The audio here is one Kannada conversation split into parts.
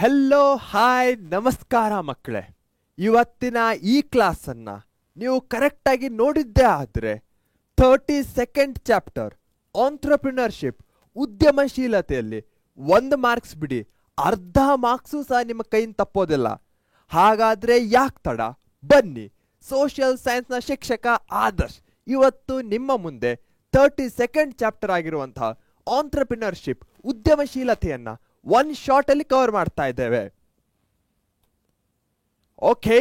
ಹೆಲೋ ಹಾಯ್ ನಮಸ್ಕಾರ ಮಕ್ಕಳೇ. ಇವತ್ತಿನ ಈ ಕ್ಲಾಸನ್ನು ನೀವು ಕರೆಕ್ಟಾಗಿ ನೋಡಿದ್ದೇ ಆದರೆ 32nd ಚಾಪ್ಟರ್ ಆಂಟ್ರಪ್ರಿನರ್ಶಿಪ್ ಉದ್ಯಮಶೀಲತೆಯಲ್ಲಿ 1 ಮಾರ್ಕ್ಸ್ ಬಿಡಿ, ಅರ್ಧ ಮಾರ್ಕ್ಸು ಸಹ ನಿಮ್ಮ ಕೈಯಿಂದ ತಪ್ಪೋದಿಲ್ಲ. ಹಾಗಾದರೆ ಯಾಕೆ ತಡ, ಬನ್ನಿ. ಸೋಷಿಯಲ್ ಸೈನ್ಸ್ನ ಶಿಕ್ಷಕ ಆದರ್ಶ್ ಇವತ್ತು ನಿಮ್ಮ ಮುಂದೆ 32nd ಚಾಪ್ಟರ್ ಆಗಿರುವಂತಹ ಆಂಟ್ರಪ್ರಿನರ್ಶಿಪ್ ಉದ್ಯಮಶೀಲತೆಯನ್ನು 1 ಶಾರ್ಟಲ್ಲಿ ಕವರ್ ಮಾಡ್ತಾ ಇದ್ದೇವೆ. ಓಕೆ,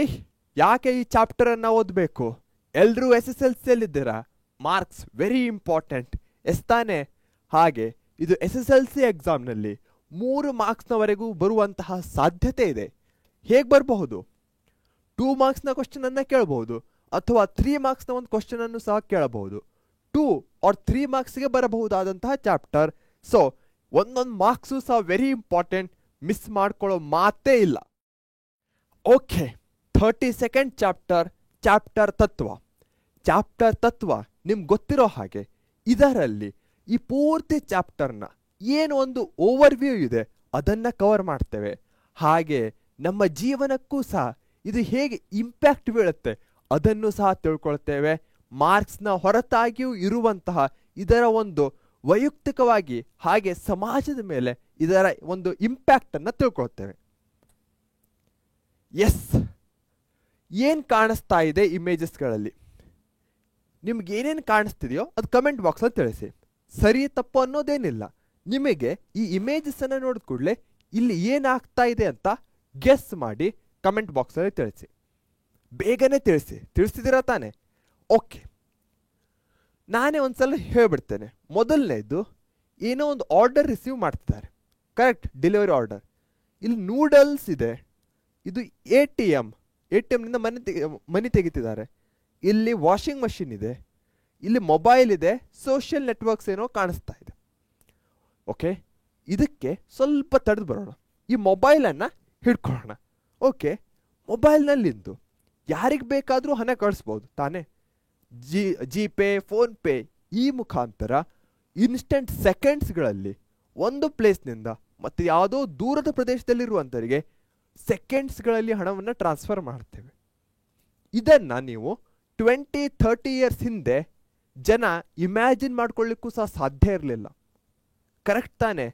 ಯಾಕೆ ಈ ಚಾಪ್ಟರ್ ಅನ್ನ ಓದಬೇಕು? ಎಲ್ಲರೂ SSLCಯಲ್ಲಿದ್ದೀರಾ? ಮಾರ್ಕ್ಸ್ ವೆರಿ ಇಂಪಾರ್ಟೆಂಟ್ ಎಸ್ತಾನೆ. ಹಾಗೆ ಇದು SSLC ಎಕ್ಸಾಮ್ನಲ್ಲಿ 3 ಮಾರ್ಕ್ಸ್ನವರೆಗೂ ಬರುವಂತಹ ಸಾಧ್ಯತೆ ಇದೆ. ಹೇಗೆ ಬರಬಹುದು? 2 ಮಾರ್ಕ್ಸ್ನ ಕ್ವಶನ್ ಅನ್ನ ಕೇಳಬಹುದು, ಅಥವಾ 3 ಮಾರ್ಕ್ಸ್ನ ಒಂದು ಕ್ವಶನ್ ಅನ್ನು ಸಹ ಕೇಳಬಹುದು. 2 or 3 ಮಾರ್ಕ್ಸ್ಗೆ ಬರಬಹುದಾದಂತಹ ಚಾಪ್ಟರ್. ಸೊ ಒಂದೊಂದು ಮಾರ್ಕ್ಸು ಸಹ ವೆರಿ ಇಂಪಾರ್ಟೆಂಟ್, ಮಿಸ್ ಮಾಡ್ಕೊಳ್ಳೋ ಮಾತೇ ಇಲ್ಲ. ಓಕೆ, 32nd ಚಾಪ್ಟರ್ ತತ್ವ ನಿಮ್ಗೆ ಗೊತ್ತಿರೋ ಹಾಗೆ ಇದರಲ್ಲಿ ಈ ಪೂರ್ತಿ ಚಾಪ್ಟರ್ನ ಏನು ಒಂದು ಓವರ್ ವ್ಯೂ ಇದೆ ಅದನ್ನು ಕವರ್ ಮಾಡ್ತೇವೆ. ಹಾಗೆ ನಮ್ಮ ಜೀವನಕ್ಕೂ ಸಹ ಇದು ಹೇಗೆ ಇಂಪ್ಯಾಕ್ಟ್ ಬೀಳುತ್ತೆ ಅದನ್ನು ಸಹ ತಿಳ್ಕೊಳ್ತೇವೆ. ಮಾರ್ಕ್ಸ್ನ ಹೊರತಾಗಿಯೂ ಇರುವಂತಹ ಇದರ ಒಂದು ವೈಯಕ್ತಿಕವಾಗಿ ಹಾಗೆ ಸಮಾಜದ ಮೇಲೆ ಇದರ ಒಂದು ಇಂಪ್ಯಾಕ್ಟ್ ಅನ್ನು ತಿಳ್ಕೊಳ್ತೇವೆ. ಎಸ್, ಏನು ಕಾಣಿಸ್ತಾ ಇದೆ ಇಮೇಜಸ್ಗಳಲ್ಲಿ? ನಿಮ್ಗೆ ಏನೇನು ಕಾಣಿಸ್ತಿದೆಯೋ ಅದು ಕಮೆಂಟ್ ಬಾಕ್ಸಲ್ಲಿ ತಿಳಿಸಿ. ಸರಿ ತಪ್ಪು ಅನ್ನೋದೇನಿಲ್ಲ. ನಿಮಗೆ ಈ ಇಮೇಜಸ್ ಅನ್ನು ನೋಡಿದ ಕೂಡಲೇ ಇಲ್ಲಿ ಏನಾಗ್ತಾ ಇದೆ ಅಂತ ಗೆಸ್ ಮಾಡಿ ಕಮೆಂಟ್ ಬಾಕ್ಸಲ್ಲಿ ತಿಳಿಸಿ. ಬೇಗನೆ ತಿಳಿಸಿದಿರಾ ತಾನೆ? ಓಕೆ, ನಾನೇ ಒಂದ್ಸಲ ಹೇಳ್ಬಿಡ್ತೇನೆ. ಮೊದಲನೇದು, ಏನೋ ಒಂದು ಆರ್ಡರ್ ರಿಸೀವ್ ಮಾಡ್ತಿದ್ದಾರೆ, ಕರೆಕ್ಟ್, ಡೆಲಿವರಿ ಆರ್ಡರ್. ಇಲ್ಲಿ ನೂಡಲ್ಸ್ ಇದೆ, ಇದು ATM ನಿಂದ ಮನಿ ತೆಗಿತಿದ್ದಾರೆ. ಇಲ್ಲಿ ವಾಷಿಂಗ್ ಮಷಿನ್ ಇದೆ, ಇಲ್ಲಿ ಮೊಬೈಲ್ ಇದೆ, ಸೋಷಿಯಲ್ ನೆಟ್ವರ್ಕ್ಸ್ ಏನೋ ಕಾಣಿಸ್ತಾ ಇದೆ. ಓಕೆ, ಇದಕ್ಕೆ ಸ್ವಲ್ಪ ತಡೆದು ಬರೋಣ. ಈ ಮೊಬೈಲನ್ನು ಹಿಡ್ಕೊಳ್ಳೋಣ. ಓಕೆ, ಮೊಬೈಲ್ನಲ್ಲಿಂದು ಯಾರಿಗೆ ಬೇಕಾದರೂ ಹಣ ಕಳಿಸ್ಬೋದು ತಾನೇ? ಜಿಪೇ, ಫೋನ್ಪೇ ಈ ಮುಖಾಂತರ ಇನ್ಸ್ಟೆಂಟ್ ಸೆಕೆಂಡ್ಸ್ಗಳಲ್ಲಿ ಒಂದು ಪ್ಲೇಸ್ನಿಂದ ಮತ್ತು ಯಾವುದೋ ದೂರದ ಪ್ರದೇಶದಲ್ಲಿರುವಂಥವರಿಗೆ ಸೆಕೆಂಡ್ಸ್ಗಳಲ್ಲಿ ಹಣವನ್ನು ಟ್ರಾನ್ಸ್ಫರ್ ಮಾಡ್ತೇವೆ. ಇದನ್ನು ನೀವು 20-30 ಇಯರ್ಸ್ ಹಿಂದೆ ಜನ ಇಮ್ಯಾಜಿನ್ ಮಾಡ್ಕೊಳ್ಳಿಕ್ಕೂ ಸಹ ಸಾಧ್ಯ ಇರಲಿಲ್ಲ, ಕರೆಕ್ಟ್ ತಾನೆ?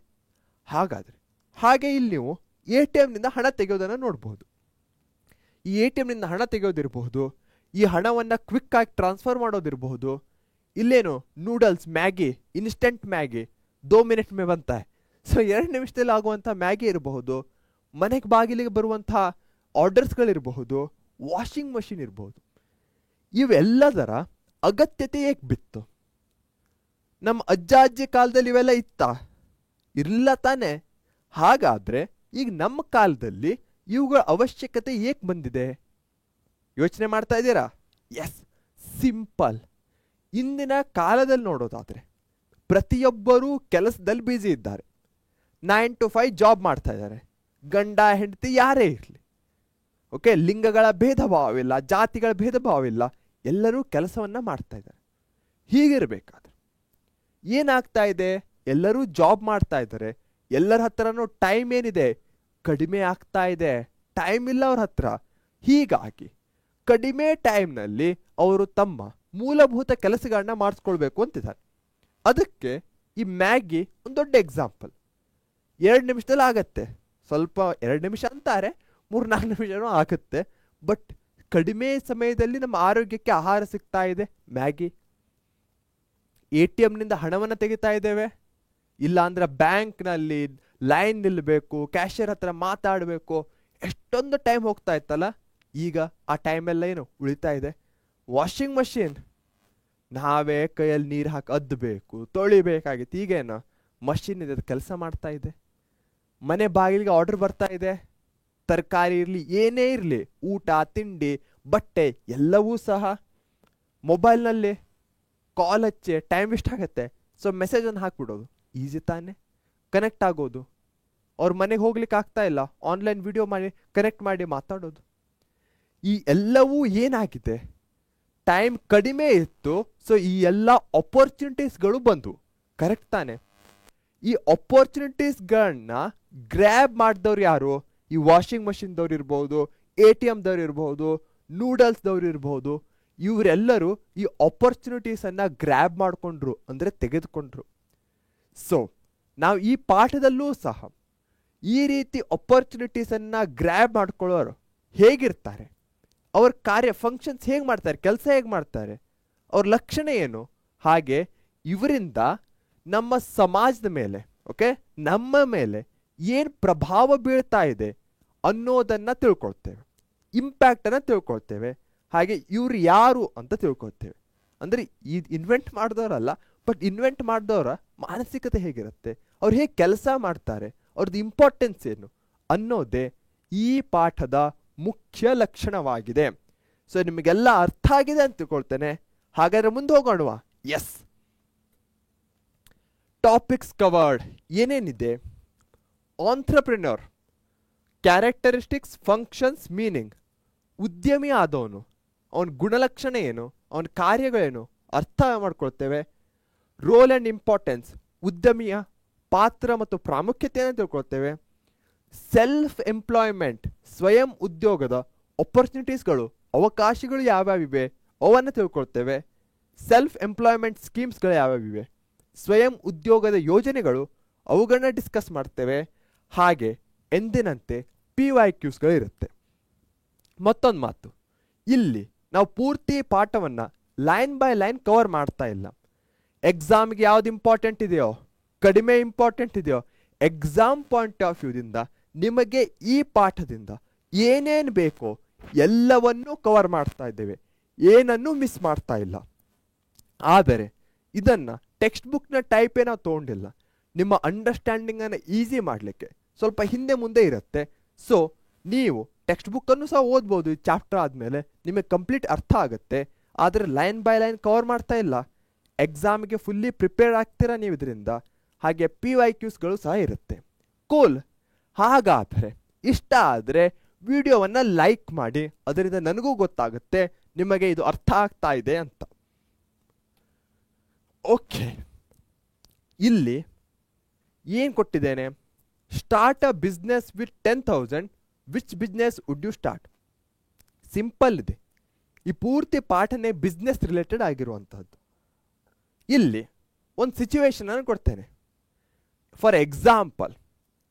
ಹಾಗೆ ಇಲ್ಲಿ ನೀವು ATMನಿಂದ ಹಣ ತೆಗೆಯೋದನ್ನು ನೋಡ್ಬೋದು. ಈ ATMನಿಂದ ಹಣ ತೆಗೆಯೋದಿರಬಹುದು, ಈ ಹಣವನ್ನು ಕ್ವಿಕ್ಕಾಗಿ ಟ್ರಾನ್ಸ್ಫರ್ ಮಾಡೋದಿರಬಹುದು. ಇಲ್ಲೇನು noodles, Maggi, instant Maggi 2 minute May ಬಂತ, ಸೊ 2 ನಿಮಿಷದಲ್ಲಿ ಆಗುವಂಥ ಮ್ಯಾಗಿ ಇರಬಹುದು. ಮನೆಗೆ ಬಾಗಿಲಿಗೆ ಬರುವಂಥ ಆರ್ಡರ್ಸ್ಗಳಿರಬಹುದು, ವಾಷಿಂಗ್ ಮಷಿನ್ ಇರಬಹುದು. ಇವೆಲ್ಲದರ ಅಗತ್ಯತೆ ಏಕೆ ಬಿತ್ತು? ನಮ್ಮ ಅಜ್ಜ ಅಜ್ಜಿ ಕಾಲದಲ್ಲಿ ಇವೆಲ್ಲ ಇತ್ತಾ? ಇರಲಿಲ್ಲ ತಾನೆ? ಹಾಗಾದರೆ ಈಗ ನಮ್ಮ ಕಾಲದಲ್ಲಿ ಇವುಗಳ ಅವಶ್ಯಕತೆ ಏಕೆ ಬಂದಿದೆ? ಯೋಚನೆ ಮಾಡ್ತಾ ಇದ್ದೀರಾ? Yes, simple. ಇಂದಿನ ಕಾಲದಲ್ಲಿ ನೋಡೋದಾದರೆ ಪ್ರತಿಯೊಬ್ಬರೂ ಕೆಲಸದಲ್ಲಿ ಬ್ಯುಸಿ ಇದ್ದಾರೆ. 9 to 5 ಜಾಬ್ ಮಾಡ್ತಾ ಇದ್ದಾರೆ. ಗಂಡ ಹೆಂಡತಿ ಯಾರೇ ಇರಲಿ, ಓಕೆ, ಲಿಂಗಗಳ ಭೇದ ಭಾವವಿಲ್ಲ, ಜಾತಿಗಳ ಭೇದ ಭಾವವಿಲ್ಲ, ಎಲ್ಲರೂ ಕೆಲಸವನ್ನು ಮಾಡ್ತಾ ಇದ್ದಾರೆ. ಹೀಗಿರಬೇಕಾದ್ರೆ ಏನಾಗ್ತಾ ಇದೆ? ಎಲ್ಲರೂ ಜಾಬ್ ಮಾಡ್ತಾ ಇದ್ದಾರೆ, ಎಲ್ಲರ ಹತ್ರನೂ ಟೈಮ್ ಏನಿದೆ ಕಡಿಮೆ ಆಗ್ತಾ ಇದೆ. ಟೈಮ್ ಇಲ್ಲ ಅವ್ರ ಹತ್ರ. ಹೀಗಾಗಿ ಕಡಿಮೆ ಟೈಮ್ನಲ್ಲಿ ಅವರು ತಮ್ಮ ಮೂಲಭೂತ ಕೆಲಸಗಳನ್ನ ಮಾಡಿಸ್ಕೊಳ್ಬೇಕು ಅಂತಿದ್ದಾರೆ. ಅದಕ್ಕೆ ಈ ಮ್ಯಾಗಿ ಒಂದು ದೊಡ್ಡ ಎಕ್ಸಾಂಪಲ್. 2 ನಿಮಿಷದಲ್ಲಿ ಆಗತ್ತೆ. ಸ್ವಲ್ಪ 2 ನಿಮಿಷ ಅಂತಾರೆ, 3-4 ನಿಮಿಷನೂ ಆಗುತ್ತೆ. ಬಟ್ ಕಡಿಮೆ ಸಮಯದಲ್ಲಿ ನಮ್ಮ ಆರೋಗ್ಯಕ್ಕೆ ಆಹಾರ ಸಿಗ್ತಾ ಇದೆ ಮ್ಯಾಗಿ. ATMನಿಂದ ಹಣವನ್ನು ತೆಗಿತಾ ಇದ್ದೇವೆ, ಇಲ್ಲ ಅಂದ್ರೆ ಬ್ಯಾಂಕ್ನಲ್ಲಿ ಲೈನ್ ನಿಲ್ಲಬೇಕು, ಕ್ಯಾಶಿಯರ್ ಹತ್ರ ಮಾತಾಡಬೇಕು, ಎಷ್ಟೊಂದು ಟೈಮ್ ಹೋಗ್ತಾ ಇತ್ತಲ್ಲ. ಈಗ ಆ ಟೈಮೆಲ್ಲ ಏನು ಉಳಿತಾ ಇದೆ. ವಾಷಿಂಗ್ ಮಷಿನ್, ನಾವೇ ಕೈಯಲ್ಲಿ ನೀರು ಹಾಕಿ ಅದ್ದಬೇಕು, ತೊಳಿಬೇಕಾಗಿತ್ತು. ಈಗೇನು ಮಷಿನ್ ಇದೆ, ಕೆಲಸ ಮಾಡ್ತಾ ಇದೆ. ಮನೆ ಬಾಗಿಲಿಗೆ ಆರ್ಡರ್ ಬರ್ತಾ ಇದೆ. ತರಕಾರಿ ಇರಲಿ, ಏನೇ ಇರಲಿ, ಊಟ, ತಿಂಡಿ, ಬಟ್ಟೆ ಎಲ್ಲವೂ ಸಹ ಮೊಬೈಲ್ನಲ್ಲಿ ಕಾಲ್ ಹಚ್ಚಿ ಟೈಮ್ ವೇಸ್ಟ್ ಆಗುತ್ತೆ. ಸೊ ಮೆಸೇಜನ್ನು ಹಾಕ್ಬಿಡೋದು, ಈಸಿ ತಾನೇ? ಕನೆಕ್ಟ್ ಆಗೋದು, ಅವ್ರ ಮನೆಗೆ ಹೋಗ್ಲಿಕ್ಕೆ ಆಗ್ತಾ ಇಲ್ಲ, ಆನ್ಲೈನ್ ವಿಡಿಯೋ ಮಾಡಿ ಕನೆಕ್ಟ್ ಮಾಡಿ ಮಾತಾಡೋದು. ಈ ಎಲ್ಲವೂ ಏನಾಗಿದೆ? ಟೈಮ್ ಕಡಿಮೆ ಇತ್ತು, ಸೊ ಈ ಎಲ್ಲ ಅಪರ್ಚುನಿಟೀಸ್ಗಳು ಬಂದು, ಕರೆಕ್ಟ್ ತಾನೆ? ಈ ಅಪರ್ಚುನಿಟೀಸ್ಗಳನ್ನ ಗ್ರ್ಯಾಬ್ ಮಾಡಿದವ್ರು ಯಾರು? ಈ ವಾಷಿಂಗ್ ಮಷಿನ್ದವ್ರು ಇರ್ಬೋದು, ATMದವ್ರು ಇರ್ಬೋದು, ನೂಡಲ್ಸ್ದವ್ರು ಇರ್ಬೋದು, ಇವರೆಲ್ಲರೂ ಈ ಆಪರ್ಚುನಿಟೀಸನ್ನು ಗ್ರ್ಯಾಬ್ ಮಾಡಿಕೊಂಡ್ರು, ಅಂದರೆ ತೆಗೆದುಕೊಂಡ್ರು. ಸೊ ನಾವು ಈ ಪಾಠದಲ್ಲೂ ಸಹ ಈ ರೀತಿ ಆಪರ್ಚುನಿಟೀಸನ್ನು ಗ್ರ್ಯಾಬ್ ಮಾಡ್ಕೊಳ್ಳೋರು ಹೇಗಿರ್ತಾರೆ, ಅವ್ರ ಕಾರ್ಯ ಫಂಕ್ಷನ್ಸ್ ಹೇಗೆ ಮಾಡ್ತಾರೆ, ಕೆಲಸ ಹೇಗೆ ಮಾಡ್ತಾರೆ, ಅವ್ರ ಲಕ್ಷಣ ಏನು, ಹಾಗೆ ಇವರಿಂದ ನಮ್ಮ ಸಮಾಜದ ಮೇಲೆ, ಓಕೆ, ನಮ್ಮ ಮೇಲೆ ಏನು ಪ್ರಭಾವ ಬೀಳ್ತಾ ಇದೆ ಅನ್ನೋದನ್ನು ತಿಳ್ಕೊಳ್ತೇವೆ, ಇಂಪ್ಯಾಕ್ಟನ್ನು ತಿಳ್ಕೊಳ್ತೇವೆ. ಹಾಗೆ ಇವ್ರು ಯಾರು ಅಂತ ತಿಳ್ಕೊಳ್ತೇವೆ. ಅಂದರೆ ಇದು ಇನ್ವೆಂಟ್ ಮಾಡಿದವರಲ್ಲ, ಬಟ್ ಇನ್ವೆಂಟ್ ಮಾಡಿದವರ ಮಾನಸಿಕತೆ ಹೇಗಿರುತ್ತೆ, ಅವ್ರು ಹೇಗೆ ಕೆಲಸ ಮಾಡ್ತಾರೆ, ಅವ್ರದ್ದು ಇಂಪಾರ್ಟೆನ್ಸ್ ಏನು ಅನ್ನೋದೇ ಈ ಪಾಠದ ಮುಖ್ಯ ಲಕ್ಷಣವಾಗಿದೆ. ಸೊ ನಿಮಗೆಲ್ಲ ಅರ್ಥ ಆಗಿದೆ ಅಂತ ತಿಳ್ಕೊಳ್ತೇನೆ. ಹಾಗಾದ್ರೆ ಮುಂದೆ ಹೋಗೋಣವಾ? ಎಸ್, ಟಾಪಿಕ್ಸ್ ಕವರ್ಡ್ ಏನೇನಿದೆ? Entrepreneur, characteristics, functions, meaning. ಉದ್ಯಮಿ ಆದವನು, ಅವನ ಗುಣಲಕ್ಷಣ ಏನು, ಅವನ ಕಾರ್ಯಗಳೇನು ಅರ್ಥ ಮಾಡ್ಕೊಳ್ತೇವೆ. ರೋಲ್ ಆ್ಯಂಡ್ ಇಂಪಾರ್ಟೆನ್ಸ್, ಉದ್ಯಮಿಯ ಪಾತ್ರ ಮತ್ತು ಪ್ರಾಮುಖ್ಯತೆಯನ್ನು ತಿಳ್ಕೊಳ್ತೇವೆ. ಸೆಲ್ಫ್ ಎಂಪ್ಲಾಯ್ಮೆಂಟ್, ಸ್ವಯಂ ಉದ್ಯೋಗದ ಆಪರ್ಚುನಿಟೀಸ್ಗಳು, ಅವಕಾಶಗಳು ಯಾವ್ಯಾವಿವೆ ಅವನ್ನು ತಿಳ್ಕೊಳ್ತೇವೆ. ಸೆಲ್ಫ್ ಎಂಪ್ಲಾಯ್ಮೆಂಟ್ ಸ್ಕೀಮ್ಸ್ಗಳು ಯಾವ್ಯಾವಿವೆ, ಸ್ವಯಂ ಉದ್ಯೋಗದ ಯೋಜನೆಗಳು, ಅವುಗಳನ್ನ ಡಿಸ್ಕಸ್ ಮಾಡ್ತೇವೆ. ಹಾಗೆ ಎಂದಿನಂತೆ PYQsಗಳು ಇರುತ್ತೆ. ಮತ್ತೊಂದು ಮಾತು, ಇಲ್ಲಿ ನಾವು ಪೂರ್ತಿ ಪಾಠವನ್ನು ಲೈನ್ ಬೈ ಲೈನ್ ಕವರ್ ಮಾಡ್ತಾ ಇಲ್ಲ. ಎಕ್ಸಾಮ್ಗೆ ಯಾವ್ದು ಇಂಪಾರ್ಟೆಂಟ್ ಇದೆಯೋ, ಕಡಿಮೆ ಇಂಪಾರ್ಟೆಂಟ್ ಇದೆಯೋ, ಎಕ್ಸಾಮ್ ಪಾಯಿಂಟ್ ಆಫ್ ವ್ಯೂದಿಂದ ನಿಮಗೆ ಈ ಪಾಠದಿಂದ ಏನೇನು ಬೇಕೋ ಎಲ್ಲವನ್ನೂ ಕವರ್ ಮಾಡ್ತಾ ಇದ್ದೇವೆ, ಏನನ್ನೂ ಮಿಸ್ ಮಾಡ್ತಾ ಇಲ್ಲ. ಆದರೆ ಇದನ್ನು ಟೆಕ್ಸ್ಟ್ ಬುಕ್ನ ಟೈಪೇ ನಾವು ತೊಗೊಂಡಿಲ್ಲ. ನಿಮ್ಮ ಅಂಡರ್ಸ್ಟ್ಯಾಂಡಿಂಗನ್ನು ಈಸಿ ಮಾಡಲಿಕ್ಕೆ ಸ್ವಲ್ಪ ಹಿಂದೆ ಮುಂದೆ ಇರುತ್ತೆ. ಸೊ ನೀವು ಟೆಕ್ಸ್ಟ್ ಬುಕ್ಕನ್ನು ಸಹ ಓದ್ಬೋದು, ಈ ಚಾಪ್ಟರ್ ಆದಮೇಲೆ ನಿಮಗೆ ಕಂಪ್ಲೀಟ್ ಅರ್ಥ ಆಗುತ್ತೆ. ಆದರೆ ಲೈನ್ ಬೈ ಲೈನ್ ಕವರ್ ಮಾಡ್ತಾ ಇಲ್ಲ. ಎಕ್ಸಾಮ್ಗೆ ಫುಲ್ಲಿ ಪ್ರಿಪೇರ್ ಆಗ್ತೀರಾ ನೀವು ಇದರಿಂದ. ಹಾಗೆ PYQsಗಳು ಸಹ ಇರುತ್ತೆ. ಕೂಲ್. ಹಾಗಾದರೆ ಇಷ್ಟ ಆದರೆ ವಿಡಿಯೋವನ್ನು ಲೈಕ್ ಮಾಡಿ, ಅದರಿಂದ ನನಗೂ ಗೊತ್ತಾಗುತ್ತೆ ನಿಮಗೆ ಇದು ಅರ್ಥ ಆಗ್ತಾ ಇದೆ ಅಂತ. ಓಕೆ, ಇಲ್ಲಿ ಏನು ಕೊಟ್ಟಿದ್ದೇನೆ? Start a business with 10,000, which business would you start? Simple ಇದೆ. ಈ ಪೂರ್ತಿ ಪಾಠನೇ ಬಿಸ್ನೆಸ್ ರಿಲೇಟೆಡ್ ಆಗಿರುವಂಥದ್ದು. ಇಲ್ಲಿ ಒಂದು ಸಿಚುವೇಶನ್ ಅನ್ನು ಕೊಡ್ತೇನೆ. ಫಾರ್ ಎಕ್ಸಾಂಪಲ್,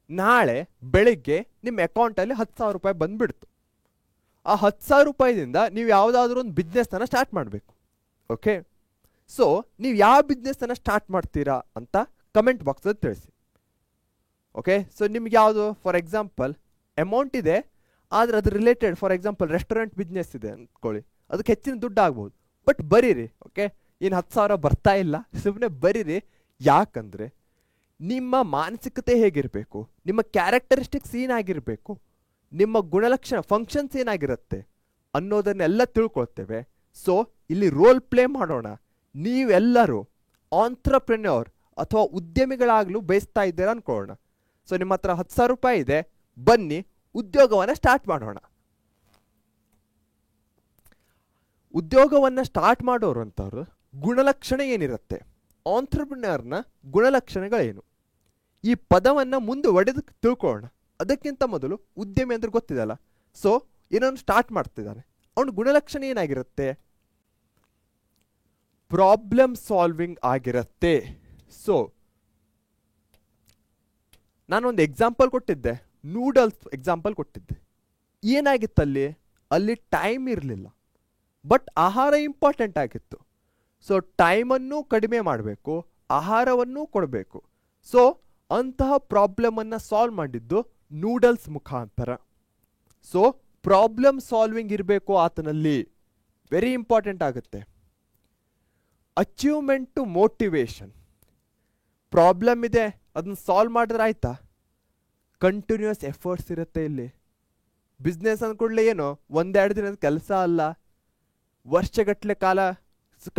ನಾಳೆ ಬೆಳಿಗ್ಗೆ ನಿಮ್ಮ ಅಕೌಂಟಲ್ಲಿ 10,000 ರೂಪಾಯಿ ಬಂದುಬಿಡ್ತು. ಆ 10,000 ರೂಪಾಯಿದಿಂದ ನೀವು ಯಾವುದಾದ್ರೂ ಒಂದು ಬಿಸ್ನೆಸ್ಸನ್ನು ಸ್ಟಾರ್ಟ್ ಮಾಡಬೇಕು. ಓಕೆ, ಸೊ ನೀವು ಯಾವ ಬಿಸ್ನೆಸ್ಸನ್ನು ಸ್ಟಾರ್ಟ್ ಮಾಡ್ತೀರಾ ಅಂತ ಕಮೆಂಟ್ ಬಾಕ್ಸಲ್ಲಿ ತಿಳಿಸಿ. ಓಕೆ, ಸೊ ನಿಮ್ಗೆ ಯಾವುದು, ಫಾರ್ ಎಕ್ಸಾಂಪಲ್ ಅಮೌಂಟ್ ಇದೆ, ಆದರೆ ಅದು related, for example restaurant business ಇದೆ ಅಂದ್ಕೊಳ್ಳಿ, ಅದಕ್ಕೆ ಹೆಚ್ಚಿನ ದುಡ್ಡು ಆಗ್ಬೋದು. ಬಟ್ ಬರೀರಿ, ಓಕೆ, ಇನ್ನು 10,000 ಬರ್ತಾ ಇಲ್ಲ, ಸುಮ್ಮನೆ ಬರೀರಿ. ಯಾಕಂದರೆ ನಿಮ್ಮ ಮಾನಸಿಕತೆ ಹೇಗಿರಬೇಕು, ನಿಮ್ಮ ಕ್ಯಾರೆಕ್ಟರಿಸ್ಟಿಕ್ಸ್ ಏನಾಗಿರಬೇಕು, ನಿಮ್ಮ ಗುಣಲಕ್ಷಣ ಫಂಕ್ಷನ್ಸ್ ಏನಾಗಿರುತ್ತೆ ಅನ್ನೋದನ್ನೆಲ್ಲ ತಿಳ್ಕೊಳ್ತೇವೆ. ಸೊ ಇಲ್ಲಿ ರೋಲ್ ಪ್ಲೇ ಮಾಡೋಣ. ನೀವೆಲ್ಲರೂ ಆಂಟ್ರಪ್ರೆನ್ಯೂರ್ ಅಥವಾ ಉದ್ಯಮಿಗಳಾಗಲು ಬಯಸ್ತಾ ಇದ್ದೀರಾ ಅಂದ್ಕೊಳ್ಳೋಣ. ಸೊ ನಿಮ್ಮ ಹತ್ರ 10,000 ರೂಪಾಯಿ ಇದೆ, ಬನ್ನಿ ಉದ್ಯೋಗವನ್ನು ಸ್ಟಾರ್ಟ್ ಮಾಡೋಣ. ಉದ್ಯೋಗವನ್ನು ಸ್ಟಾರ್ಟ್ ಮಾಡೋರು ಅಂತವ್ರು ಗುಣಲಕ್ಷಣ ಏನಿರುತ್ತೆ, ಆಂಟ್ರಪ್ರಿನರ್ನ ಗುಣಲಕ್ಷಣಗಳೇನು, ಈ ಪದವನ್ನು ಮುಂದೆ ಒಡೆದು ತಿಳ್ಕೊಳ್ಳೋಣ. ಅದಕ್ಕಿಂತ ಮೊದಲು ಉದ್ಯಮಿ ಅಂದ್ರೆ ಗೊತ್ತಿದಲ್ಲ. ಸೊ ಏನೊಂದು ಸ್ಟಾರ್ಟ್ ಮಾಡ್ತಿದ್ದಾನೆ, ಅವನ ಗುಣಲಕ್ಷಣ ಏನಾಗಿರುತ್ತೆ? ಪ್ರಾಬ್ಲಮ್ ಸಾಲ್ವಿಂಗ್ ಆಗಿರುತ್ತೆ. ಸೊ ನಾನೊಂದು ಎಕ್ಸಾಂಪಲ್ ಕೊಟ್ಟಿದ್ದೆ, ನೂಡಲ್ಸ್ ಎಕ್ಸಾಂಪಲ್ ಕೊಟ್ಟಿದ್ದೆ. ಏನಾಗಿತ್ತಲ್ಲಿ? ಅಲ್ಲಿ ಟೈಮ್ ಇರಲಿಲ್ಲ, ಬಟ್ ಆಹಾರ ಇಂಪಾರ್ಟೆಂಟ್ ಆಗಿತ್ತು. ಸೊ ಟೈಮನ್ನು ಕಡಿಮೆ ಮಾಡಬೇಕು, ಆಹಾರವನ್ನು ಕೊಡಬೇಕು. ಸೊ ಅಂತಹ ಪ್ರಾಬ್ಲಮನ್ನು ಸಾಲ್ವ್ ಮಾಡಿದ್ದು ನೂಡಲ್ಸ್ ಮುಖಾಂತರ. ಸೊ ಪ್ರಾಬ್ಲಮ್ ಸಾಲ್ವಿಂಗ್ ಇರಬೇಕು ಆತನಲ್ಲಿ, ವೆರಿ ಇಂಪಾರ್ಟೆಂಟ್ ಆಗುತ್ತೆ. ಅಚೀವ್ಮೆಂಟ್ ಟು ಮೋಟಿವೇಶನ್, ಪ್ರಾಬ್ಲಮ್ ಇದೆ ಅದನ್ನು ಸಾಲ್ವ್ ಮಾಡಿದ್ರೆ ಆಯ್ತಾ? ಕಂಟಿನ್ಯೂಸ್ ಎಫರ್ಟ್ಸ್ ಇರುತ್ತೆ ಇಲ್ಲಿ. ಬಿಸ್ನೆಸ್ ಅಂದ್ಕೊಳ್ಳಿ ಏನು ಒಂದೆರಡು ದಿನದ ಕೆಲಸ ಅಲ್ಲ, ವರ್ಷಗಟ್ಟಲೆ ಕಾಲ